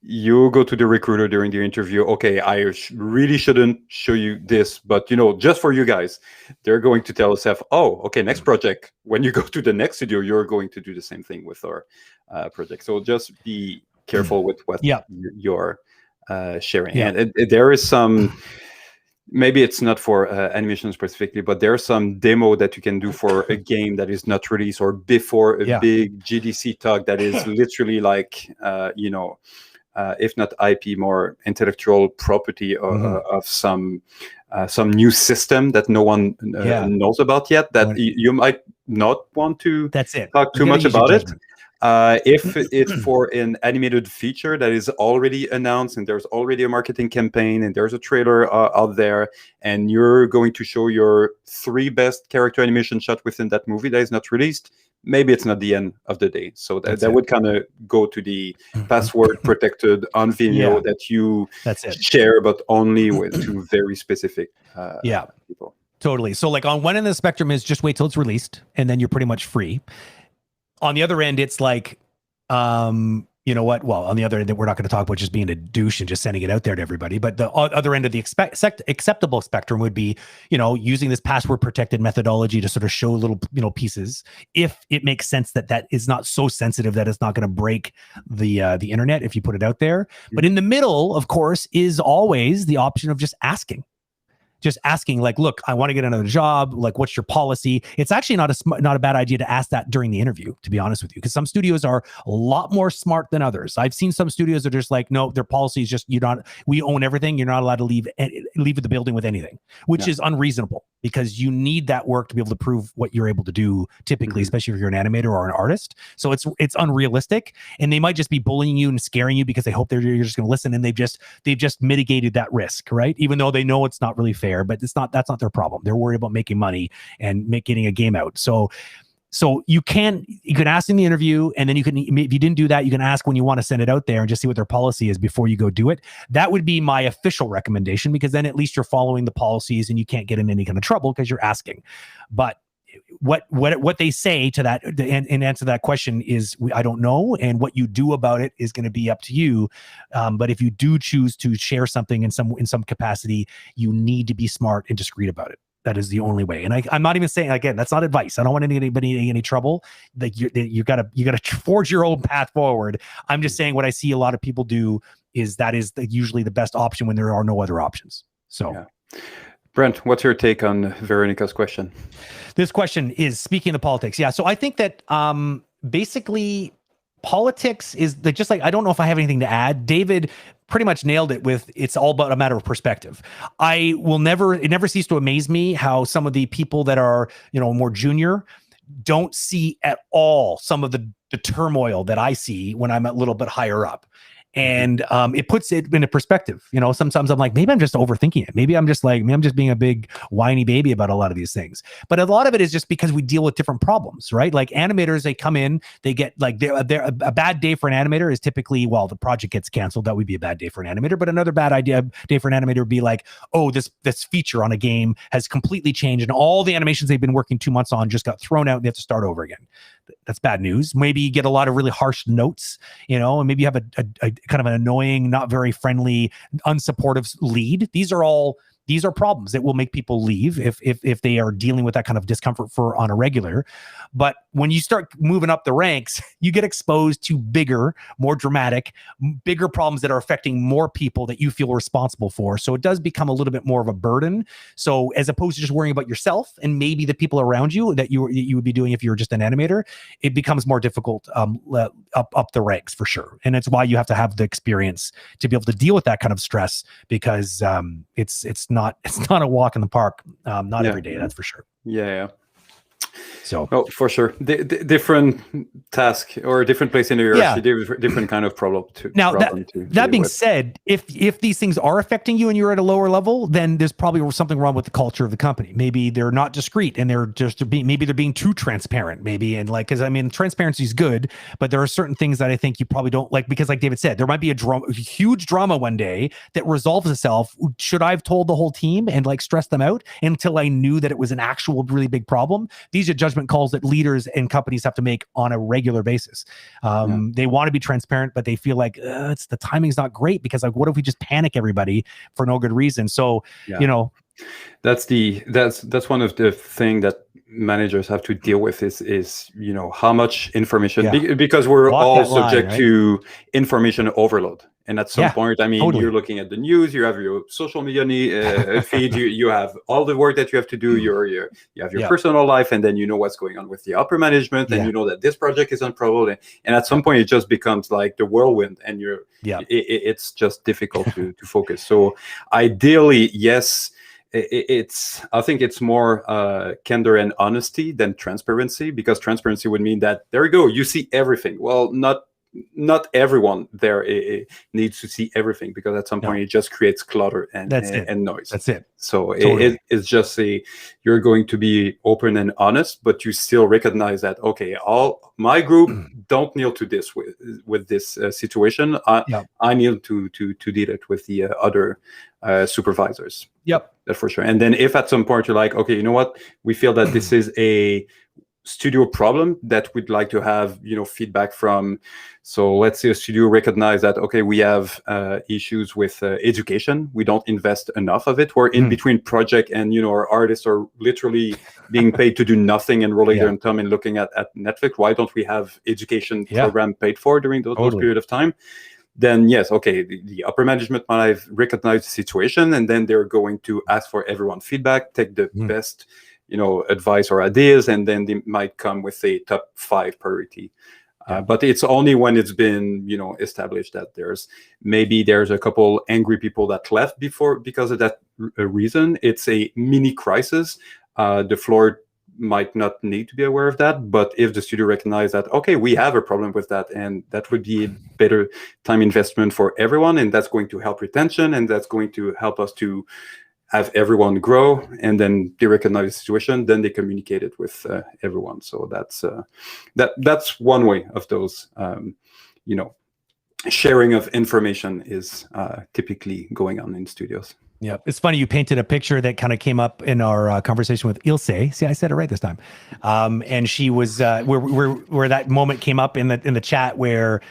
you go to the recruiter during the interview, okay, I really shouldn't show you this, but just for you guys, they're going to tell us, oh, okay, next project. When you go to the next studio, you're going to do the same thing with our project. So just be careful with what you're sharing. Yeah. And there is some, maybe it's not for animation specifically, but there's some demo that you can do for a game that is not released, or before a big GDC talk that is literally like, if not IP, more intellectual property of some new system that no one knows about yet, that you might not want to talk too much about it. If it's for an animated feature that is already announced and there's already a marketing campaign and there's a trailer out there, and you're going to show your 3 best character animation shot within that movie that is not released, maybe it's not the end of the day. So that would kind of go to the password protected on Vimeo that you share, but only to very specific people. Totally. So like on one end of the spectrum is just wait till it's released, and then you're pretty much free. On the other end, it's like, you know what? Well, on the other end, we're not going to talk about just being a douche and just sending it out there to everybody. But the other end of the acceptable spectrum would be, using this password protected methodology to sort of show little, pieces, if it makes sense that is not so sensitive that it's not going to break the internet if you put it out there. But in the middle, of course, is always the option of just asking. Like, look, I want to get another job. Like, what's your policy? It's actually not a bad idea to ask that during the interview, to be honest with you, because some studios are a lot more smart than others. I've seen some studios that are just like, no, their policy is just, we own everything. You're not allowed to leave the building with anything, which is unreasonable, because you need that work to be able to prove what you're able to do, typically, especially if you're an animator or an artist. So it's unrealistic, and they might just be bullying you and scaring you because they hope you're just going to listen, and they've just mitigated that risk, right? Even though they know it's not really fair. But that's not their problem. They're worried about making money and getting a game out. So you can ask in the interview, and then if you didn't do that, you can ask when you want to send it out there and just see what their policy is before you go do it. That would be my official recommendation, because then at least you're following the policies and you can't get in any kind of trouble because you're asking. But what they say to that and answer that question is I don't know, and what you do about it is going to be up to you. But if you do choose to share something in some capacity, you need to be smart and discreet about it. That is the only way. And I'm not even saying, again, that's not advice. I don't want anybody any trouble. Like you gotta forge your own path forward. I'm just saying what I see a lot of people do is usually the best option when there are no other options. So. Yeah. Brent, what's your take on Veronica's question? This question is, speaking of politics. Yeah. So I think that basically politics is just like, I don't know if I have anything to add. David pretty much nailed it with, it's all about a matter of perspective. It never ceases to amaze me how some of the people that are, more junior don't see at all some of the turmoil that I see when I'm a little bit higher up. And it puts it in a perspective. Sometimes I'm like, maybe I'm just overthinking it. Maybe I'm just being a big whiny baby about a lot of these things. But a lot of it is just because we deal with different problems, right? Like animators, they come in, they get like a bad day for an animator is typically, well, the project gets canceled. That would be a bad day for an animator. But another bad day for an animator would be like, oh, this feature on a game has completely changed, and all the animations they've been working 2 months on just got thrown out, and they have to start over again. That's bad news. Maybe you get a lot of really harsh notes, and maybe you have a kind of an annoying, not very friendly, unsupportive lead. These are problems that will make people leave if they are dealing with that kind of discomfort on a regular. But when you start moving up the ranks, you get exposed to bigger, more dramatic, bigger problems that are affecting more people that you feel responsible for. So it does become a little bit more of a burden. So as opposed to just worrying about yourself and maybe the people around you that you would be doing if you were just an animator, it becomes more difficult up the ranks for sure. And it's why you have to have the experience to be able to deal with that kind of stress, because it's not a walk in the park. Not every day, that's for sure. Yeah. So, oh, for sure, different task or different place in the hierarchy, different kind of problem. That being said, if these things are affecting you and you're at a lower level, then there's probably something wrong with the culture of the company. Maybe they're not discreet and maybe they're being too transparent. Because transparency is good, but there are certain things that I think you probably don't like, because like David said, there might be a huge drama one day that resolves itself. Should I have told the whole team and stress them out until I knew that it was an actual really big problem? These are judgment calls that leaders and companies have to make on a regular basis. They want to be transparent, but they feel like the timing's not great, because what if we just panic everybody for no good reason? So, that's one of the things that managers have to deal with is how much information, because we're all subject to information overload. And at some point, you're looking at the news, you have your social media feed, you have all the work that you have to do, you have your personal life, and then you know what's going on with the upper management, and you know that this project is unprobable. And at some point, it just becomes like the whirlwind, and it's just difficult to focus. So ideally, yes, I think it's more candor and honesty than transparency, because transparency would mean that, there you go, you see everything. Well, not everyone there needs to see everything, because at some point it just creates clutter and noise. That's it. So it's just you're going to be open and honest, but you still recognize that, okay, all my group don't kneel to this with this situation. I kneel to deal it with the other supervisors. Yep, that's for sure. And then if at some point you're like, okay, you know what, we feel that this is a studio problem that we'd like to have feedback from. So let's say a studio recognize that, okay, we have issues with education, we don't invest enough of it, we're in between project, and our artists are literally being paid to do nothing and rolling their thumb and looking at Netflix. Why don't we have education program paid for during those period of time? Then yes, okay, the upper management might have recognized the situation, and then they're going to ask for everyone's feedback, take the best advice or ideas, and then they might come with a top 5 priority. But it's only when it's been, established that there's a couple angry people that left because of that reason. It's a mini crisis. The floor might not need to be aware of that, but if the studio recognizes that, okay, we have a problem with that, and that would be a better time investment for everyone, and that's going to help retention, and that's going to help us to have everyone grow, and then they recognize the situation, then they communicate it with everyone. So that's one way of those, sharing of information is typically going on in studios. Yeah, it's funny. You painted a picture that kind of came up in our conversation with Ilse. See, I said it right this time. And she was where that moment came up in the chat where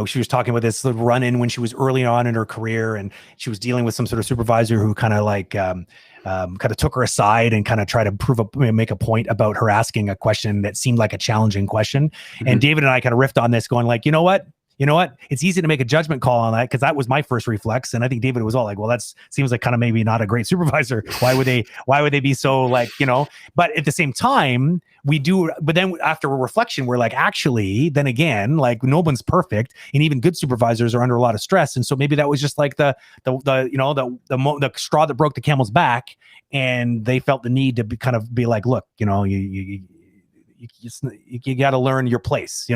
she was talking about this little run-in when she was early on in her career, and she was dealing with some sort of supervisor who kind of like kind of took her aside and kind of tried to make a point about her asking a question that seemed like a challenging question. Mm-hmm. And David and I kind of riffed on this, going like, you know what? It's easy to make a judgment call on that because that was my first reflex. And I think David was all like, well, that seems like kind of maybe not a great supervisor. Why would they be so like, but at the same time but then after a reflection, we're like, actually, then again, like no one's perfect and even good supervisors are under a lot of stress. And so maybe that was just like the straw that broke the camel's back. And they felt the need to be like, look, you got to learn your place,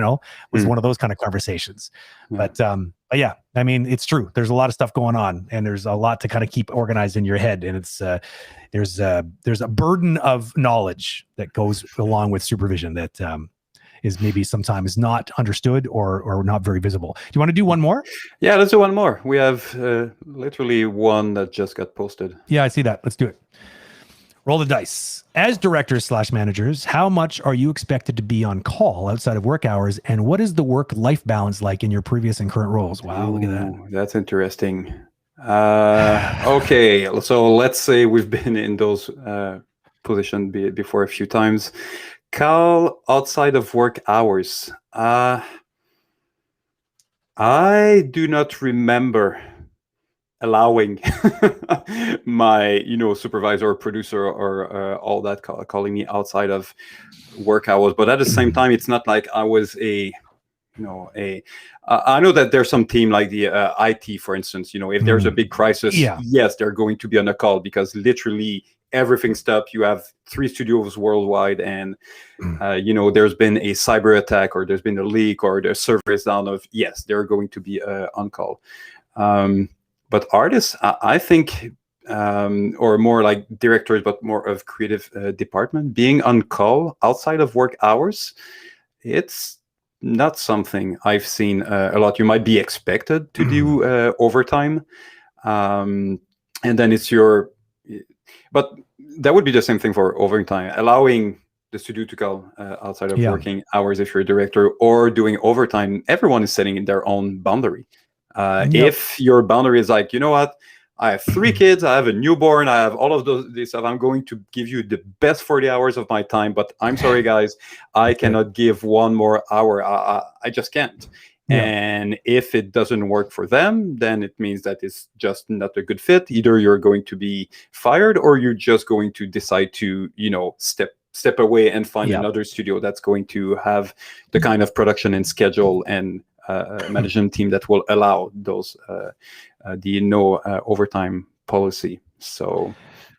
was one of those kind of conversations. Yeah. But yeah, I mean, it's true. There's a lot of stuff going on and there's a lot to kind of keep organized in your head. And it's, there's a burden of knowledge that goes along with supervision that, is maybe sometimes not understood or not very visible. Do you want to do one more? Yeah, let's do one more. We have literally one that just got posted. Yeah, I see that. Let's do it. Roll the dice. As directors/managers, how much are you expected to be on call outside of work hours? And what is the work-life balance like in your previous and current roles? Wow, look at that. That's interesting. Okay, so let's say we've been in those positions before a few times. Call outside of work hours. I do not remember allowing my supervisor or producer or all that calling me outside of work hours, but at the same time it's not like I was I know that there's some team like the IT, for instance, if there's a big crisis, yes, they're going to be on a call because literally everything stopped. You have 3 studios worldwide and there's been a cyber attack or there's been a leak or the server is down, yes, they're going to be on call. But artists, I think, or more like directors, but more of creative department, being on call outside of work hours, it's not something I've seen a lot. You might be expected to do overtime, and then but that would be the same thing for overtime, allowing the studio to call outside of working hours if you're a director, or doing overtime. Everyone is setting their own boundary. If your boundary is like, you know what, I have 3 kids, I have a newborn, I have all of this stuff, I'm going to give you the best 40 hours of my time, but I'm sorry, guys, I cannot give 1 more hour. I just can't. And if it doesn't work for them, then it means that it's just not a good fit. Either you're going to be fired or you're just going to decide to, step away and find another studio that's going to have the kind of production and schedule and management team that will allow those the no overtime policy. So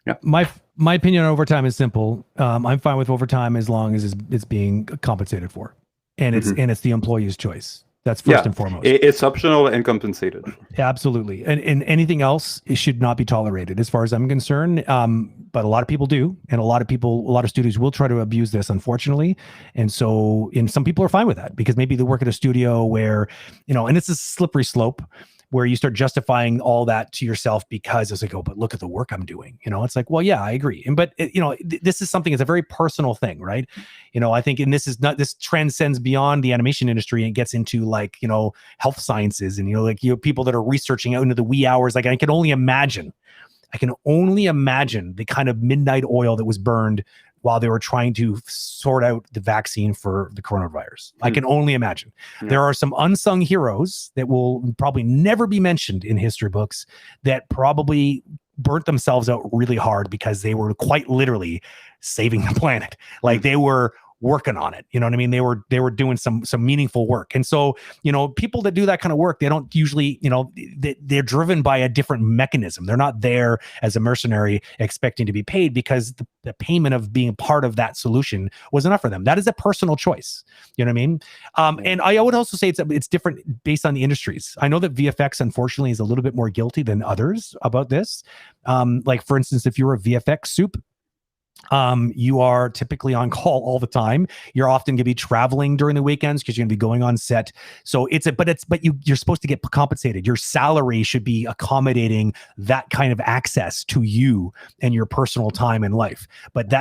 yeah, my opinion on overtime is simple. I'm fine with overtime as long as it's being compensated for, and it's the employee's choice. That's first and foremost. It's optional and compensated. Absolutely. And anything else, it should not be tolerated as far as I'm concerned. But a lot of people do. And a lot of studios will try to abuse this, unfortunately. And some people are fine with that because maybe they work at a studio where, and it's a slippery slope where you start justifying all that to yourself because it's like, oh, but look at the work I'm doing. It's like, well, yeah, I agree. But this is something, it's a very personal thing, right? I think, and this transcends beyond the animation industry and gets into like, health sciences and, people that are researching out into the wee hours. Like I can only imagine the kind of midnight oil that was burned while they were trying to sort out the vaccine for the coronavirus. I can only imagine. Yeah. There are some unsung heroes that will probably never be mentioned in history books that probably burnt themselves out really hard because they were quite literally saving the planet. Like they were working on it. You know what I mean? They were doing some meaningful work. And so, people that do that kind of work, they don't usually, they're driven by a different mechanism. They're not there as a mercenary expecting to be paid because the payment of being part of that solution was enough for them. That is a personal choice. You know what I mean? And I would also say it's different based on the industries. I know that VFX, unfortunately, is a little bit more guilty than others about this. Like, for instance, if you're a VFX soup, You are typically on call all the time. You're often going to be traveling during the weekends because you're going to be going on set. So you're supposed to get compensated. Your salary should be accommodating that kind of access to you and your personal time in life.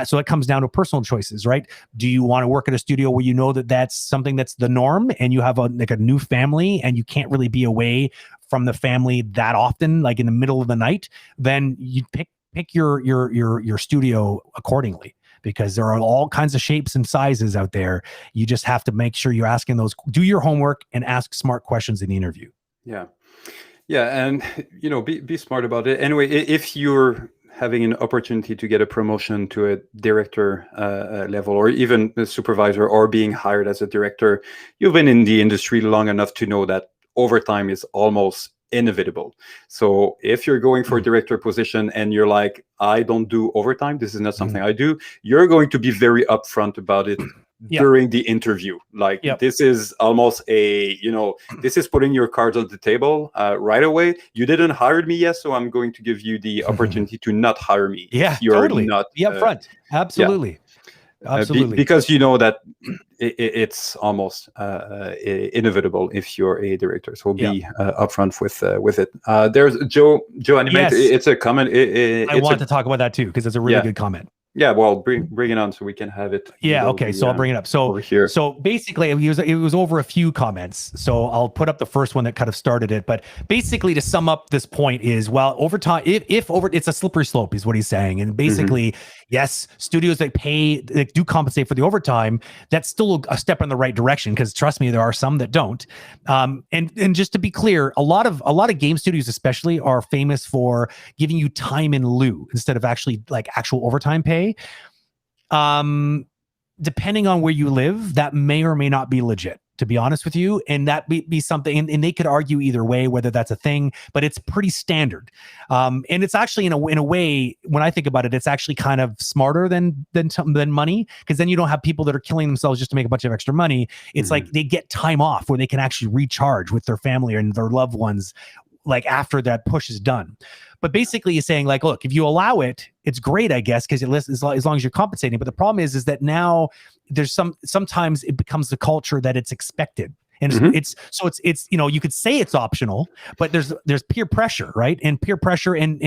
So it comes down to personal choices, right? Do you want to work at a studio where you know that that's something that's the norm, and you have a new family and you can't really be away from the family that often, like in the middle of the night? Then you pick your studio accordingly, because there are all kinds of shapes and sizes out there. You just have to make sure you're asking do your homework and ask smart questions in the interview. Yeah. And be smart about it. Anyway, if you're having an opportunity to get a promotion to a director level, or even a supervisor, or being hired as a director, you've been in the industry long enough to know that overtime is almost inevitable. So if you're going for a director position and you're like, I don't do overtime, this is not something I do, you're going to be very upfront about it during the interview. Like, this is almost this is putting your cards on the table right away. You didn't hire me yet, so I'm going to give you the opportunity to not hire me. Yeah, if you're totally. not Be upfront. Absolutely. Absolutely. Because you know that it's almost inevitable if you're a director. So be upfront with it. There's Joe Animate. Yes. It's a comment. I want to talk about that too, because it's a really good comment. Yeah, well, bring it on so we can have it. Yeah, okay, so I'll bring it up. So here. So basically, it was over a few comments. So I'll put up the first one that kind of started it. But basically, to sum up this point is, well, overtime, it's a slippery slope, is what he's saying. And basically, yes, studios that do compensate for the overtime, that's still a step in the right direction, because trust me, there are some that don't. And just to be clear, a lot of game studios especially are famous for giving you time in lieu instead of actually like actual overtime pay. Depending on where you live, that may or may not be legit, to be honest with you. And that be something, and they could argue either way, whether that's a thing, but it's pretty standard. And it's actually in a way, when I think about it, it's actually kind of smarter than money, because then you don't have people that are killing themselves just to make a bunch of extra money. It's like they get time off where they can actually recharge with their family and their loved ones, like after that push is done. But basically he's saying, like, look, if you allow it, it's great, I guess, because as long as you're compensating. But the problem is that now there's sometimes it becomes the culture that it's expected. And it's you could say it's optional, but there's peer pressure, right? And peer pressure and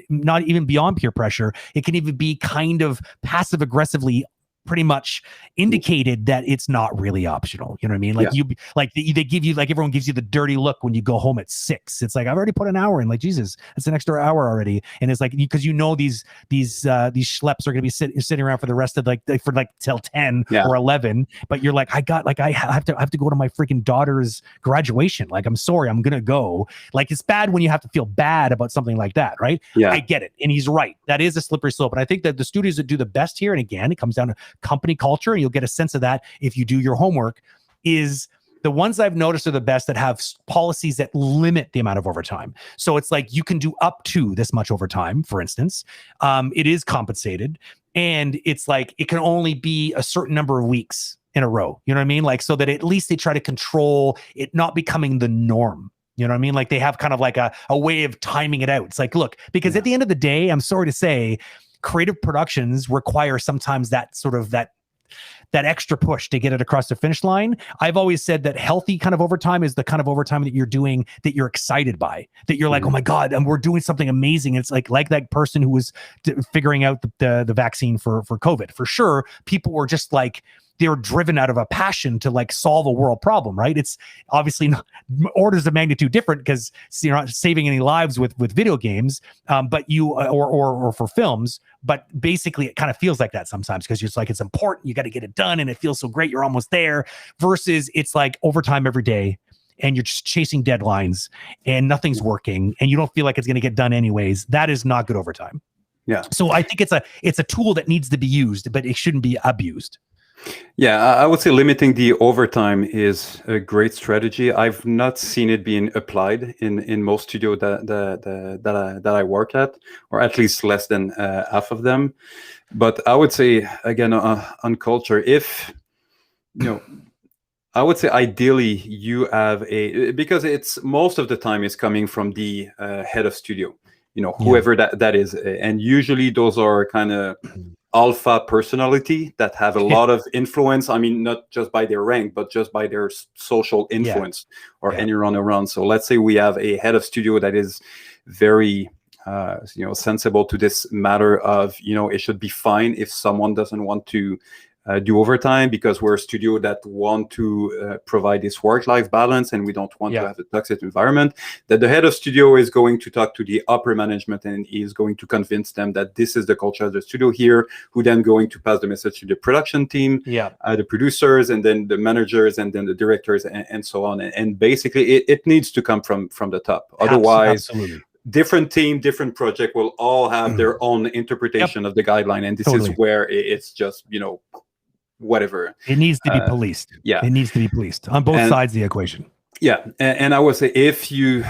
not even beyond peer pressure, it can even be kind of passive aggressively pretty much indicated that it's not really optional. You know what I mean? Like they give you, like, everyone gives you the dirty look when you go home at 6. It's like, I've already put an hour in. Like, Jesus, that's an extra hour already. And it's like, because these schleps are going to be sitting around for the rest of till 10 or 11. But you're like, I have to go to my freaking daughter's graduation. Like, I'm sorry, I'm going to go. Like, it's bad when you have to feel bad about something like that, right? Yeah, I get it. And he's right. That is a slippery slope. And I think that the studios that do the best here, and again, it comes down to company culture, and you'll get a sense of that if you do your homework, is the ones I've noticed are the best that have policies that limit the amount of overtime. So it's like, you can do up to this much overtime, for instance. It is compensated, and it's like, it can only be a certain number of weeks in a row. You know what I mean? Like, so that at least they try to control it not becoming the norm. You know what I mean? Like, they have kind of like a way of timing it out. It's like, look, because at the end of the day, I'm sorry to say, creative productions require sometimes that sort of that extra push to get it across the finish line. I've always said that healthy kind of overtime is the kind of overtime that you're doing that you're excited by, that you're like, oh my God, and we're doing something amazing. It's like that person who was figuring out the vaccine for COVID. For sure, people were just like, they were driven out of a passion to like solve a world problem, right? It's obviously not orders of magnitude different, because you're not saving any lives with video games, but you or for films. But basically, it kind of feels like that sometimes, because it's like, it's important, you got to get it done, and it feels so great, you're almost there. Versus it's like overtime every day, and you're just chasing deadlines, and nothing's working, and you don't feel like it's going to get done anyways. That is not good overtime. Yeah. So I think it's a tool that needs to be used, but it shouldn't be abused. Yeah, I would say limiting the overtime is a great strategy. I've not seen it being applied in most studios that I work at, or at least less than half of them. But I would say, again, on culture, if I would say ideally you have because it's most of the time is coming from the head of studio. whoever that is. And usually those are kind of alpha personality that have a lot of influence. I mean, not just by their rank, but just by their social influence or anyone around. So let's say we have a head of studio that is very sensible to this matter of, it should be fine if someone doesn't want to do overtime, because we're a studio that want to provide this work-life balance, and we don't want to have a toxic environment. That the head of studio is going to talk to the upper management and is going to convince them that this is the culture of the studio here, who then going to pass the message to the production team, the producers, and then the managers, and then the directors, and so on. And basically, it needs to come from the top. Otherwise, absolutely. Different team, different project will all have their own interpretation of the guideline, and this is where it's just whatever. It needs to be policed. It needs to be policed on both sides of the equation. And I would say, if you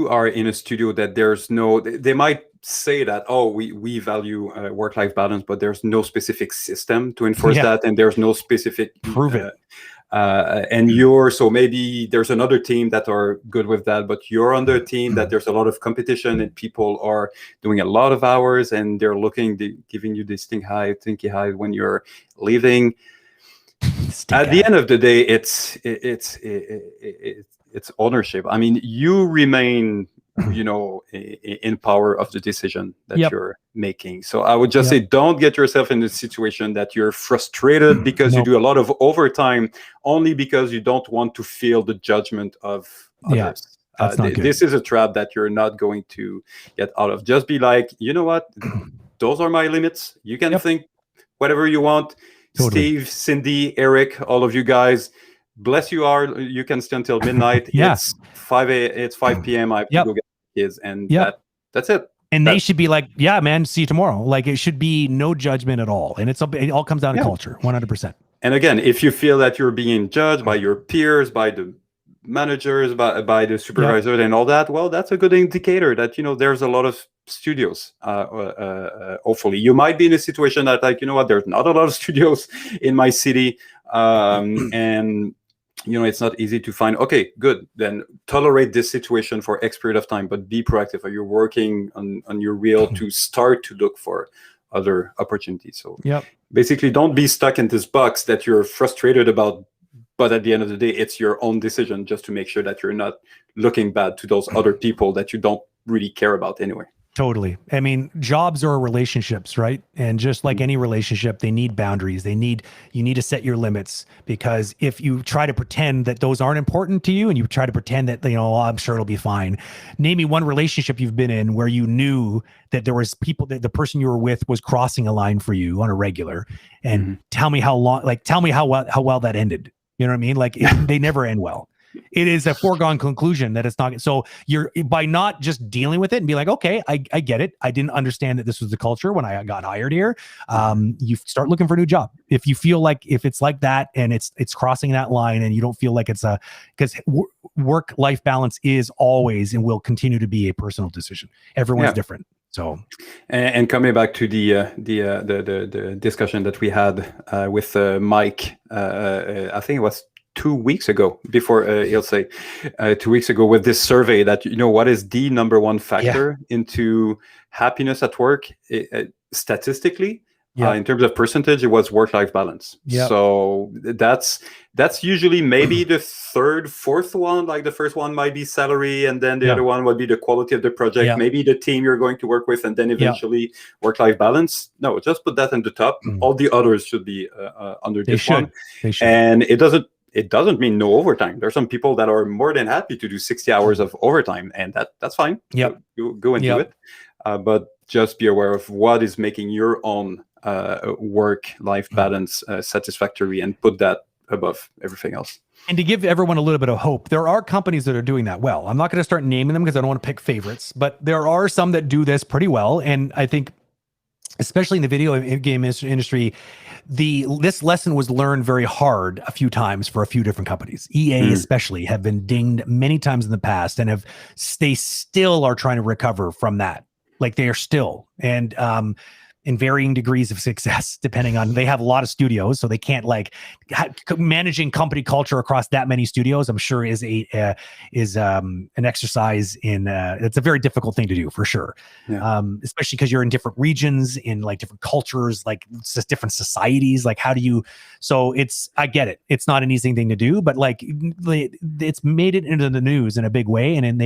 are in a studio that there's no, they might say that, we value work-life balance, but there's no specific system to enforce that, and there's no specific prove it. So maybe there's another team that are good with that, but you're on the team that there's a lot of competition and people are doing a lot of hours, and they're giving you this stinky high when you're leaving. At the end of the day, it's ownership. I mean, you remain in power of the decision that you're making. So I would just say, don't get yourself in a situation that you're frustrated because you do a lot of overtime only because you don't want to feel the judgment of others. That's not good. This is a trap that you're not going to get out of. Just be like, you know what? Those are my limits. You can think whatever you want. Totally. Steve, Cindy, Eric, all of you guys, bless you are. You can stay until midnight. It's 5 p.m. I have to go get kids, and that's it. And they should be like, yeah, man, see you tomorrow. Like, it should be no judgment at all. And it all comes down to culture, 100%. And again, if you feel that you're being judged by your peers, by the managers, by the supervisors and all that, well, that's a good indicator that, there's a lot of studios. Hopefully you might be in a situation that, like, there's not a lot of studios in my city. And it's not easy to find. Okay, good. Then tolerate this situation for X period of time, but be proactive. Are you working on your reel to start to look for other opportunities? So basically, don't be stuck in this box that you're frustrated about. But at the end of the day, it's your own decision, just to make sure that you're not looking bad to those other people that you don't really care about anyway. Totally. I mean, jobs are relationships, right? And just like any relationship, they need boundaries. You need to set your limits, because if you try to pretend that those aren't important to you, and you try to pretend that, I'm sure it'll be fine. Name me one relationship you've been in where you knew that there was people, that the person you were with was crossing a line for you on a regular, and tell me how well that ended. You know what I mean? Like, they never end well. It is a foregone conclusion that it's not. So you're, by not just dealing with it and be like, okay, I get it. I didn't understand that this was the culture when I got hired here. You start looking for a new job. If you feel like, if it's like that and it's crossing that line, and you don't feel like it's because work-life balance is always and will continue to be a personal decision. Everyone's different. So, and coming back to the discussion that we had with Mike, I think it was 2 weeks ago, before he'll say 2 weeks ago, with this survey that, what is the number one factor into happiness at work statistically. In terms of percentage, it was work-life balance. So that's usually maybe the third, fourth one. Like, the first one might be salary, and then the other one would be the quality of the project, maybe the team you're going to work with, and then eventually work-life balance. No, just put that in the top. All the others should be under this one. They should. And it doesn't mean no overtime. There's some people that are more than happy to do 60 hours of overtime, and that's fine. Go and do it. But just be aware of what is making your own work-life balance satisfactory, and put that above everything else. And to give everyone a little bit of hope, there are companies that are doing that well. I'm not going to start naming them because I don't want to pick favorites, but there are some that do this pretty well. And I think, especially in the video game industry, this lesson was learned very hard a few times for a few different companies. EA especially have been dinged many times in the past, and they still are trying to recover from that. Like, they are still. And in varying degrees of success, depending on, they have a lot of studios, so they can't like managing company culture across that many studios. I'm sure is an exercise in, it's a very difficult thing to do for sure. Especially because you're in different regions, in like different cultures, like just different societies. Like how do you, so I get it. It's not an easy thing to do, but like it's made it into the news in a big way. And then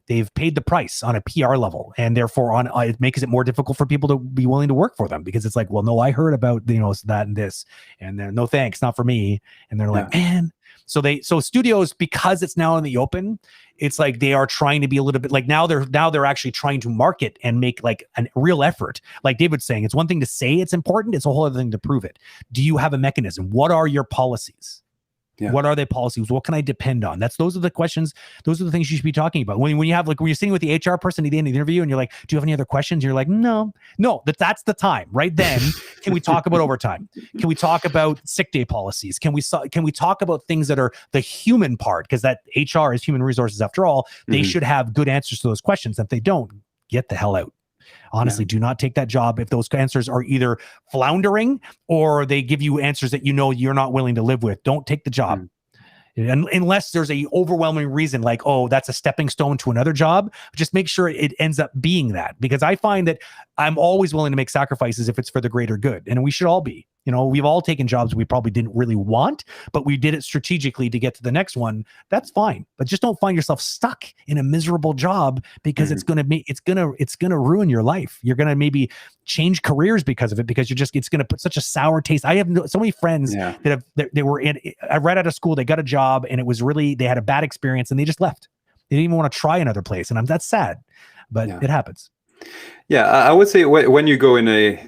they've paid the price on a PR level, and therefore it makes it more difficult for people to be willing to work for them, because it's like, well, no, I heard about, that and this, and then no thanks, not for me. And they're like, man. So studios, because it's now in the open, it's like they are trying to be a little bit like, now they're actually trying to market and make like a real effort. Like David's saying, it's one thing to say it's important, it's a whole other thing to prove it. Do you have a mechanism? What are your policies? What are their policies? What can I depend on? Those are the questions. Those are the things you should be talking about. When you have, like, when you're sitting with the HR person at the end of the interview and you're like, do you have any other questions? You're like, no, that's the time right then. Can we talk about overtime? Can we talk about sick day policies? Can we talk about things that are the human part? Because that HR is human resources after all. They should have good answers to those questions. If they don't, get the hell out. Honestly, do not take that job if those answers are either floundering or they give you answers that you're not willing to live with. Don't take the job. And unless there's a overwhelming reason, like, oh, that's a stepping stone to another job, just make sure it ends up being that. Because I find that I'm always willing to make sacrifices if it's for the greater good. And we should all be. We've all taken jobs we probably didn't really want, but we did it strategically to get to the next one. That's fine. But just don't find yourself stuck in a miserable job, because it's going to ruin your life. You're going to maybe change careers because of it, because it's going to put such a sour taste. I have so many friends they were right out of school, they got a job and they had a bad experience and they just left. They didn't even want to try another place. And that's sad, but it happens. Yeah. I would say when you go in a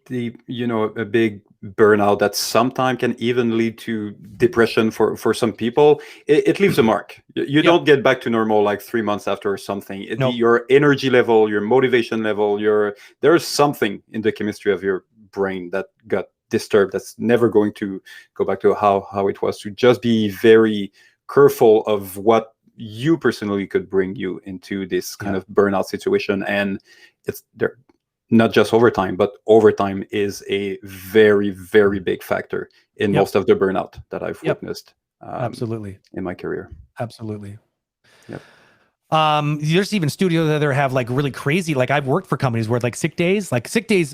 big burnout that sometimes can even lead to depression for some people, it leaves a mark. You don't get back to normal like 3 months after or something. Your energy level, your motivation level, there's something in the chemistry of your brain that got disturbed that's never going to go back to how it was. To just be very careful of what you personally could bring you into this kind of burnout situation. And it's there. Not just overtime, but overtime is a very, very big factor in most of the burnout that I've witnessed. Absolutely. In my career. Absolutely. Yep. There's even studios that have like really crazy, like I've worked for companies where like sick days,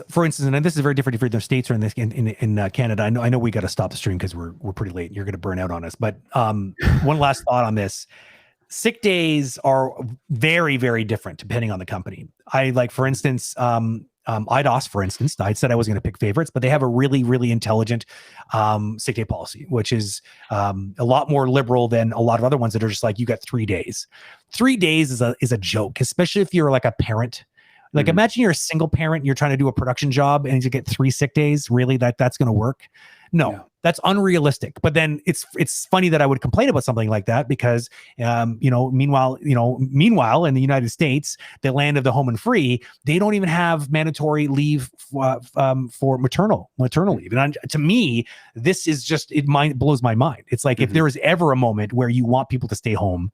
for instance, and this is very different if the States or in Canada. I know we got to stop the stream because we're pretty late and you're going to burn out on us. But one last thought on this. Sick days are very, very different depending on the company. For instance, IDOS, for instance, I said I was going to pick favorites, but they have a really, really intelligent sick day policy, which is a lot more liberal than a lot of other ones that are just like, you got 3 days. 3 days is a joke, especially if you're like a parent. Like imagine you're a single parent and you're trying to do a production job and you get 3 sick days. Really, that's going to work? No, that's unrealistic. But then it's funny that I would complain about something like that because, meanwhile, in the United States, the land of the home and free, they don't even have mandatory leave for maternal leave. And to me, this is just, it blows my mind. It's like, if there is ever a moment where you want people to stay home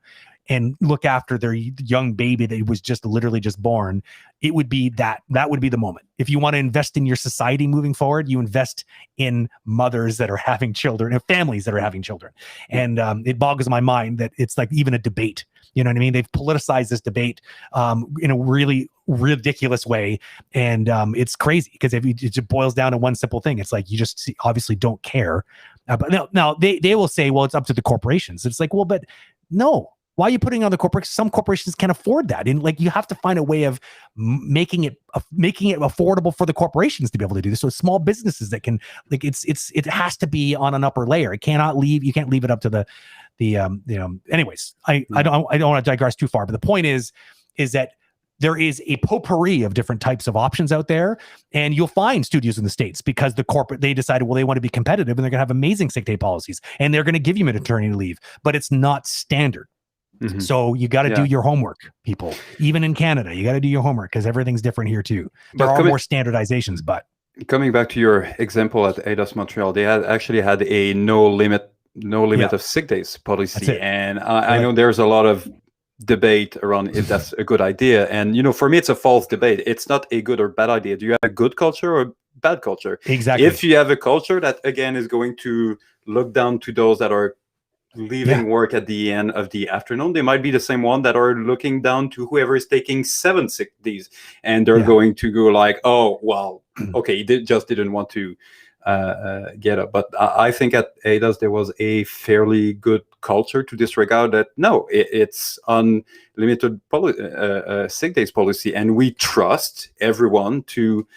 and look after their young baby that was literally just born, it would be that would be the moment. If you want to invest in your society moving forward, you invest in mothers that are having children and families that are having children. And it boggles my mind that it's like even a debate. You know what I mean? They've politicized this debate in a really ridiculous way. And it's crazy because it just boils down to one simple thing. It's like, you just obviously don't care. But now they will say, well, it's up to the corporations. It's like, well, but no. Why are you putting on the corporations? Some corporations can't afford that. And like, you have to find a way of making it affordable for the corporations to be able to do this. So small businesses that can, like, it has to be on an upper layer. You can't leave it up to anyways, I don't want to digress too far, but the point is that there is a potpourri of different types of options out there, and you'll find studios in the States because they decided, well, they want to be competitive and they're going to have amazing sick day policies and they're going to give you maternity leave, but it's not standard. So you got to do your homework, people. Even in Canada, you got to do your homework because everything's different here too. There are more standardizations, but coming back to your example at ADOS Montreal, they actually had a no limit of sick days policy, and I know there's a lot of debate around if that's a good idea. And for me, it's a false debate. It's not a good or bad idea. Do you have a good culture or bad culture? Exactly. If you have a culture that again is going to look down to those that are leaving work at the end of the afternoon, they might be the same one that are looking down to whoever is taking 7 sick days, and they're going to go like, oh well, okay, he just didn't want to get up. But I think at ADAS there was a fairly good culture to disregard that. No, it's unlimited sick days policy, and we trust everyone to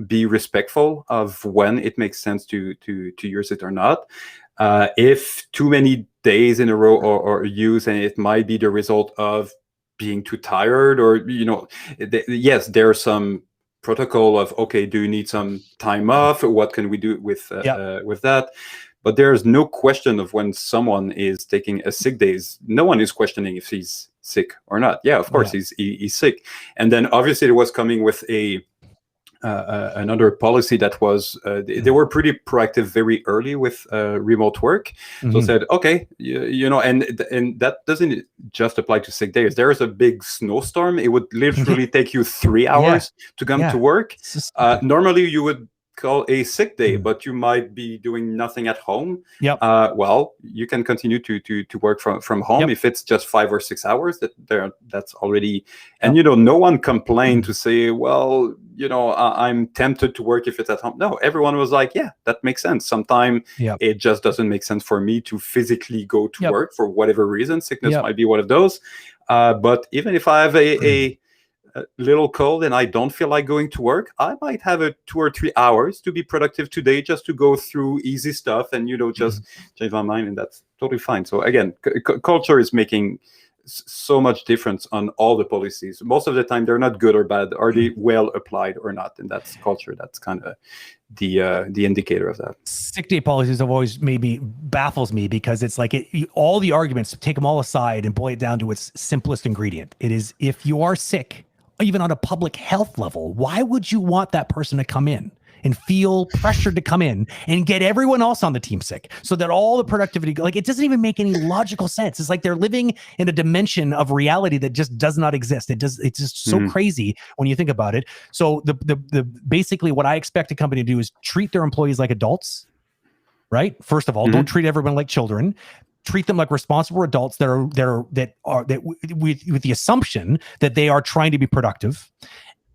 be respectful of when it makes sense to use it or not. If too many days in a row or use, and it might be the result of being too tired, or yes, there's some protocol of, okay, do you need some time off? What can we do with that? But there's no question of when someone is taking a sick days. No one is questioning if he's sick or not. Yeah, of course he's sick. And then obviously it was coming with another policy that was they were pretty proactive very early with remote work. So said, okay, and that doesn't just apply to sick days. There is a big snowstorm, it would literally take you 3 hours to come to work. Normally you would call a sick day, but you might be doing nothing at home. Well, you can continue to work from home if it's just 5 or 6 hours. That's already, and no one complained to say, well, I'm tempted to work if it's at home. No, everyone was like, yeah, that makes sense. Sometimes it just doesn't make sense for me to physically go to work for whatever reason. Sickness might be one of those. But even if I have a little cold and I don't feel like going to work, I might have 2 or 3 hours to be productive today, just to go through easy stuff and just change my mind, and that's totally fine. So again, culture is making so much difference on all the policies. Most of the time they're not good or bad. Are they well applied or not? And that's culture. That's kind of the indicator of that. Sick day policies have always maybe baffles me, because it's like all the arguments, take them all aside and boil it down to its simplest ingredient. It is, if you are sick, even on a public health level, why would you want that person to come in and feel pressured to come in and get everyone else on the team sick, so that all the productivity, like, it doesn't even make any logical sense. It's like they're living in a dimension of reality that just does not exist. It's just so crazy when you think about it. So the basically what I expect a company to do is treat their employees like adults, right? First of all, don't treat everyone like children. Treat them like responsible adults that with the assumption that they are trying to be productive.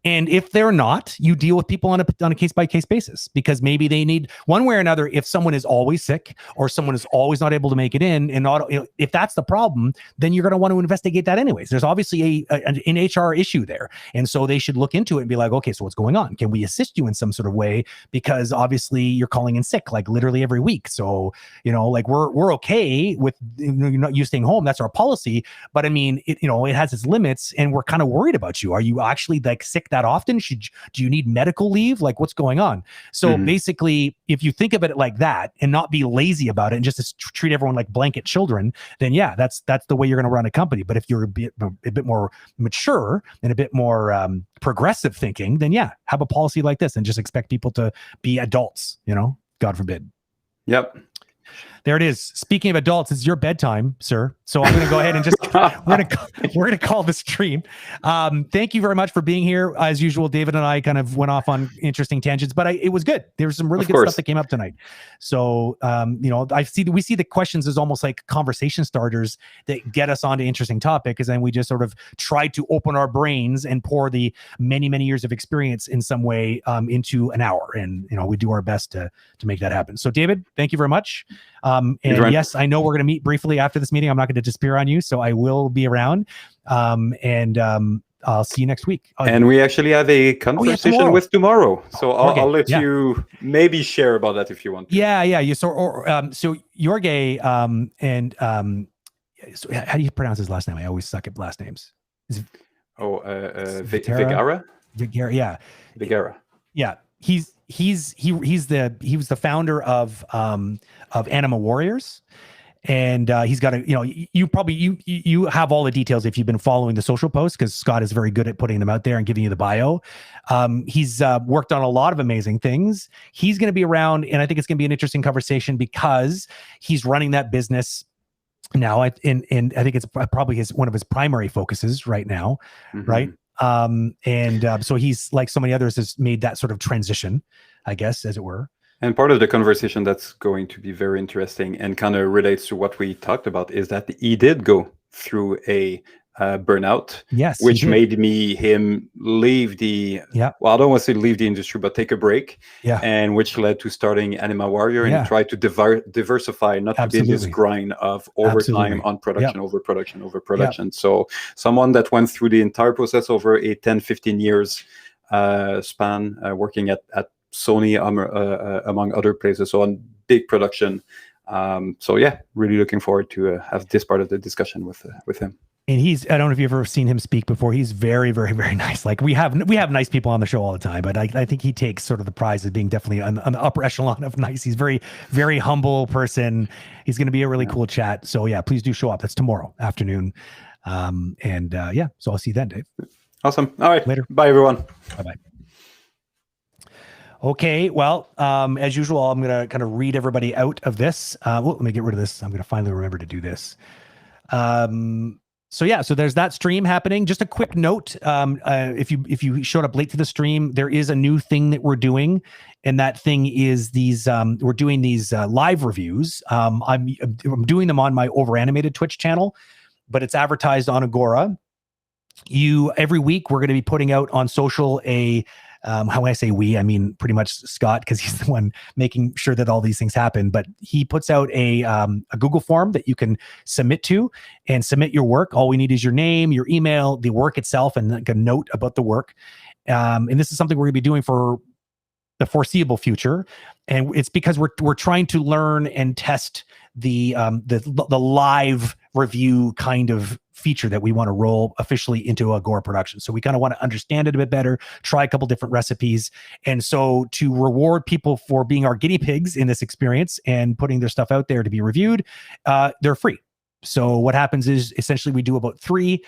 And if they're not, you deal with people on a case-by-case basis, because maybe they need, one way or another, if someone is always sick or someone is always not able to make it in, and not, if that's the problem, then you're going to want to investigate that anyways. There's obviously an HR issue there. And so they should look into it and be like, okay, so what's going on? Can we assist you in some sort of way? Because obviously you're calling in sick, like literally every week. So, like we're okay with you staying home. That's our policy. But I mean, it has its limits, and we're kind of worried about you. Are you actually like sick that often? Do you need medical leave? Like, what's going on? So basically, if you think of it like that and not be lazy about it and just treat everyone like blanket children, then yeah, that's the way you're going to run a company. But if you're a bit more mature and a bit more progressive thinking, then yeah, have a policy like this and just expect people to be adults, God forbid. Yep. There it is. Speaking of adults, it's your bedtime, sir. So I'm going to go ahead and just we're going to call the stream. Thank you very much for being here. As usual, David and I kind of went off on interesting tangents, but it was good. There was some really good stuff that came up tonight. So we see the questions as almost like conversation starters that get us onto interesting topics, and then we just sort of try to open our brains and pour the many years of experience in some way into an hour, and we do our best to make that happen. So David, thank you very much. And yes, I know we're going to meet briefly after this meeting. I'm not going to disappear on you, so I will be around. And I'll see you next week. And we actually have a conversation with tomorrow, so I'll let you maybe share about that if you want to. Yeah. So Jorge, so how do you pronounce his last name? I always suck at last names. Vigara. Yeah. Vigara. Yeah. He was the founder of Anima Warriors, and he's got you have all the details if you've been following the social posts, because Scott is very good at putting them out there and giving you the bio. He's worked on a lot of amazing things. He's going to be around, and I think it's going to be an interesting conversation because he's running that business now. I think it's probably one of his primary focuses right now, right? So he's, like so many others, has made that sort of transition, I guess, as it were. And part of the conversation that's going to be very interesting and kind of relates to what we talked about is that he did go through a burnout, Yes, which made him leave the, well, I don't want to say leave the industry, but take a break. And which led to starting Anima Warrior and try to diversify, not to be in this grind of overtime on production, over production. So someone that went through the entire process over a 10, 15 years span, working at Sony, among other places, so on big production. So yeah, really looking forward to have this part of the discussion with him. And I don't know if you've ever seen him speak before. He's very, very, very nice. Like we have nice people on the show all the time, but I think he takes sort of the prize as being definitely on the upper echelon of nice. He's very, very humble person. He's going to be a really cool chat. So yeah, please do show up. That's tomorrow afternoon. So I'll see you then, Dave. Awesome. All right. Later. Bye, everyone. Bye-bye. Okay, well, as usual, I'm going to kind of read everybody out of this. Let me get rid of this. I'm going to finally remember to do this. So there's that stream happening. Just a quick note: if you showed up late to the stream, there is a new thing that we're doing, and that thing is these. We're doing these live reviews. I'm doing them on my Overanimated Twitch channel, but it's advertised on Agora. Every week we're going to be putting out on social a. How I say we, I mean pretty much Scott, because he's the one making sure that all these things happen. But he puts out a Google form that you can submit to and submit your work. All we need is your name, your email, the work itself, and like a note about the work. And this is something we're going to be doing for the foreseeable future, and it's because we're trying to learn and test the live review kind of feature that we want to roll officially into Agora production. So we kind of want to understand it a bit better, try a couple different recipes. And so to reward people for being our guinea pigs in this experience and putting their stuff out there to be reviewed, they're free. So what happens is essentially we do about 3.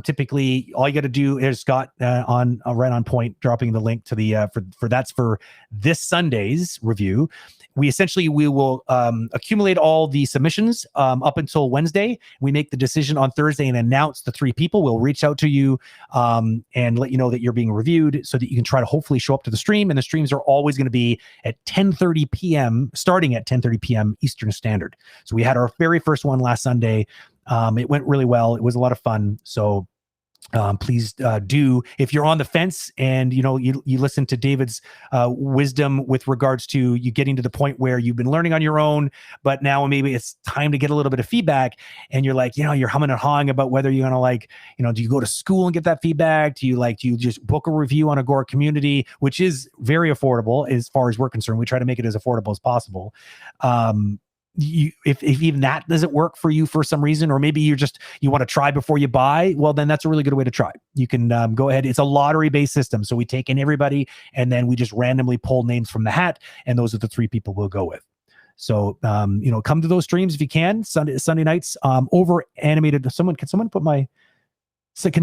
Typically, all you got to do is Scott on right on point, dropping the link to the for this Sunday's review. We will accumulate all the submissions up until Wednesday. We make the decision on Thursday and announce the 3 people. We'll reach out to you and let you know that you're being reviewed so that you can try to hopefully show up to the stream. And the streams are always going to be at 10:30 p.m., starting at 10:30 p.m. Eastern Standard. So we had our very first one last Sunday. It went really well. It was a lot of fun. So please do, if you're on the fence and you listen to David's wisdom with regards to you getting to the point where you've been learning on your own, but now maybe it's time to get a little bit of feedback, and you're like, you're humming and hawing about whether you're gonna do you go to school and get that feedback? Do you just book a review on Agora.Community, which is very affordable as far as we're concerned. We try to make it as affordable as possible. If even that doesn't work for you for some reason, or maybe you want to try before you buy, well, then that's a really good way to try. You can go ahead. It's a lottery-based system. So we take in everybody and then we just randomly pull names from the hat, and those are the 3 people we'll go with. So, come to those streams if you can. Sunday nights, over animated. Can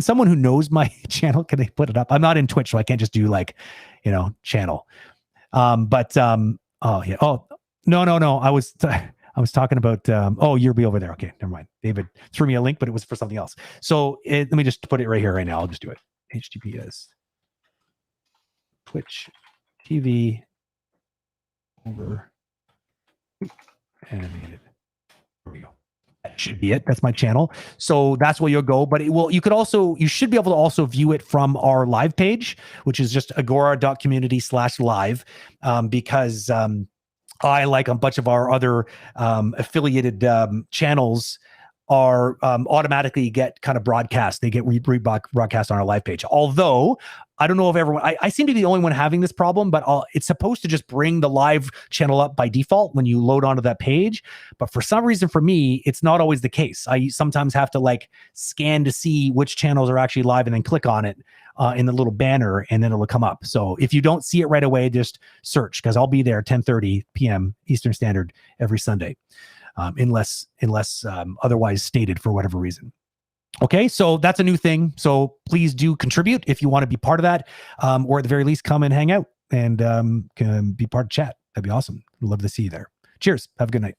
someone who knows my channel, can they put it up? I'm not in Twitch, so I can't just do channel. Oh yeah. Oh, no. I was talking about, you'll be over there. Okay, never mind. David threw me a link, but it was for something else. So let me just put it right here right now. I'll just do it. HTTPS Twitch TV over animated. There we go. That should be it. That's my channel. So that's where you'll go. But you should be able to also view it from our live page, which is just Agora.Community/live, because I, like a bunch of our other affiliated channels, are automatically get kind of broadcast. They get broadcast on our live page. Although I don't know if everyone, I seem to be the only one having this problem, but it's supposed to just bring the live channel up by default when you load onto that page. But for some reason, for me, it's not always the case. I sometimes have to scan to see which channels are actually live and then click on it in the little banner, and then it'll come up. So if you don't see it right away, just search, because I'll be there 10:30 p.m. Eastern Standard every Sunday, unless otherwise stated for whatever reason. Okay, so that's a new thing. So please do contribute if you want to be part of that, or at the very least, come and hang out and can be part of chat. That'd be awesome. We'd love to see you there. Cheers. Have a good night.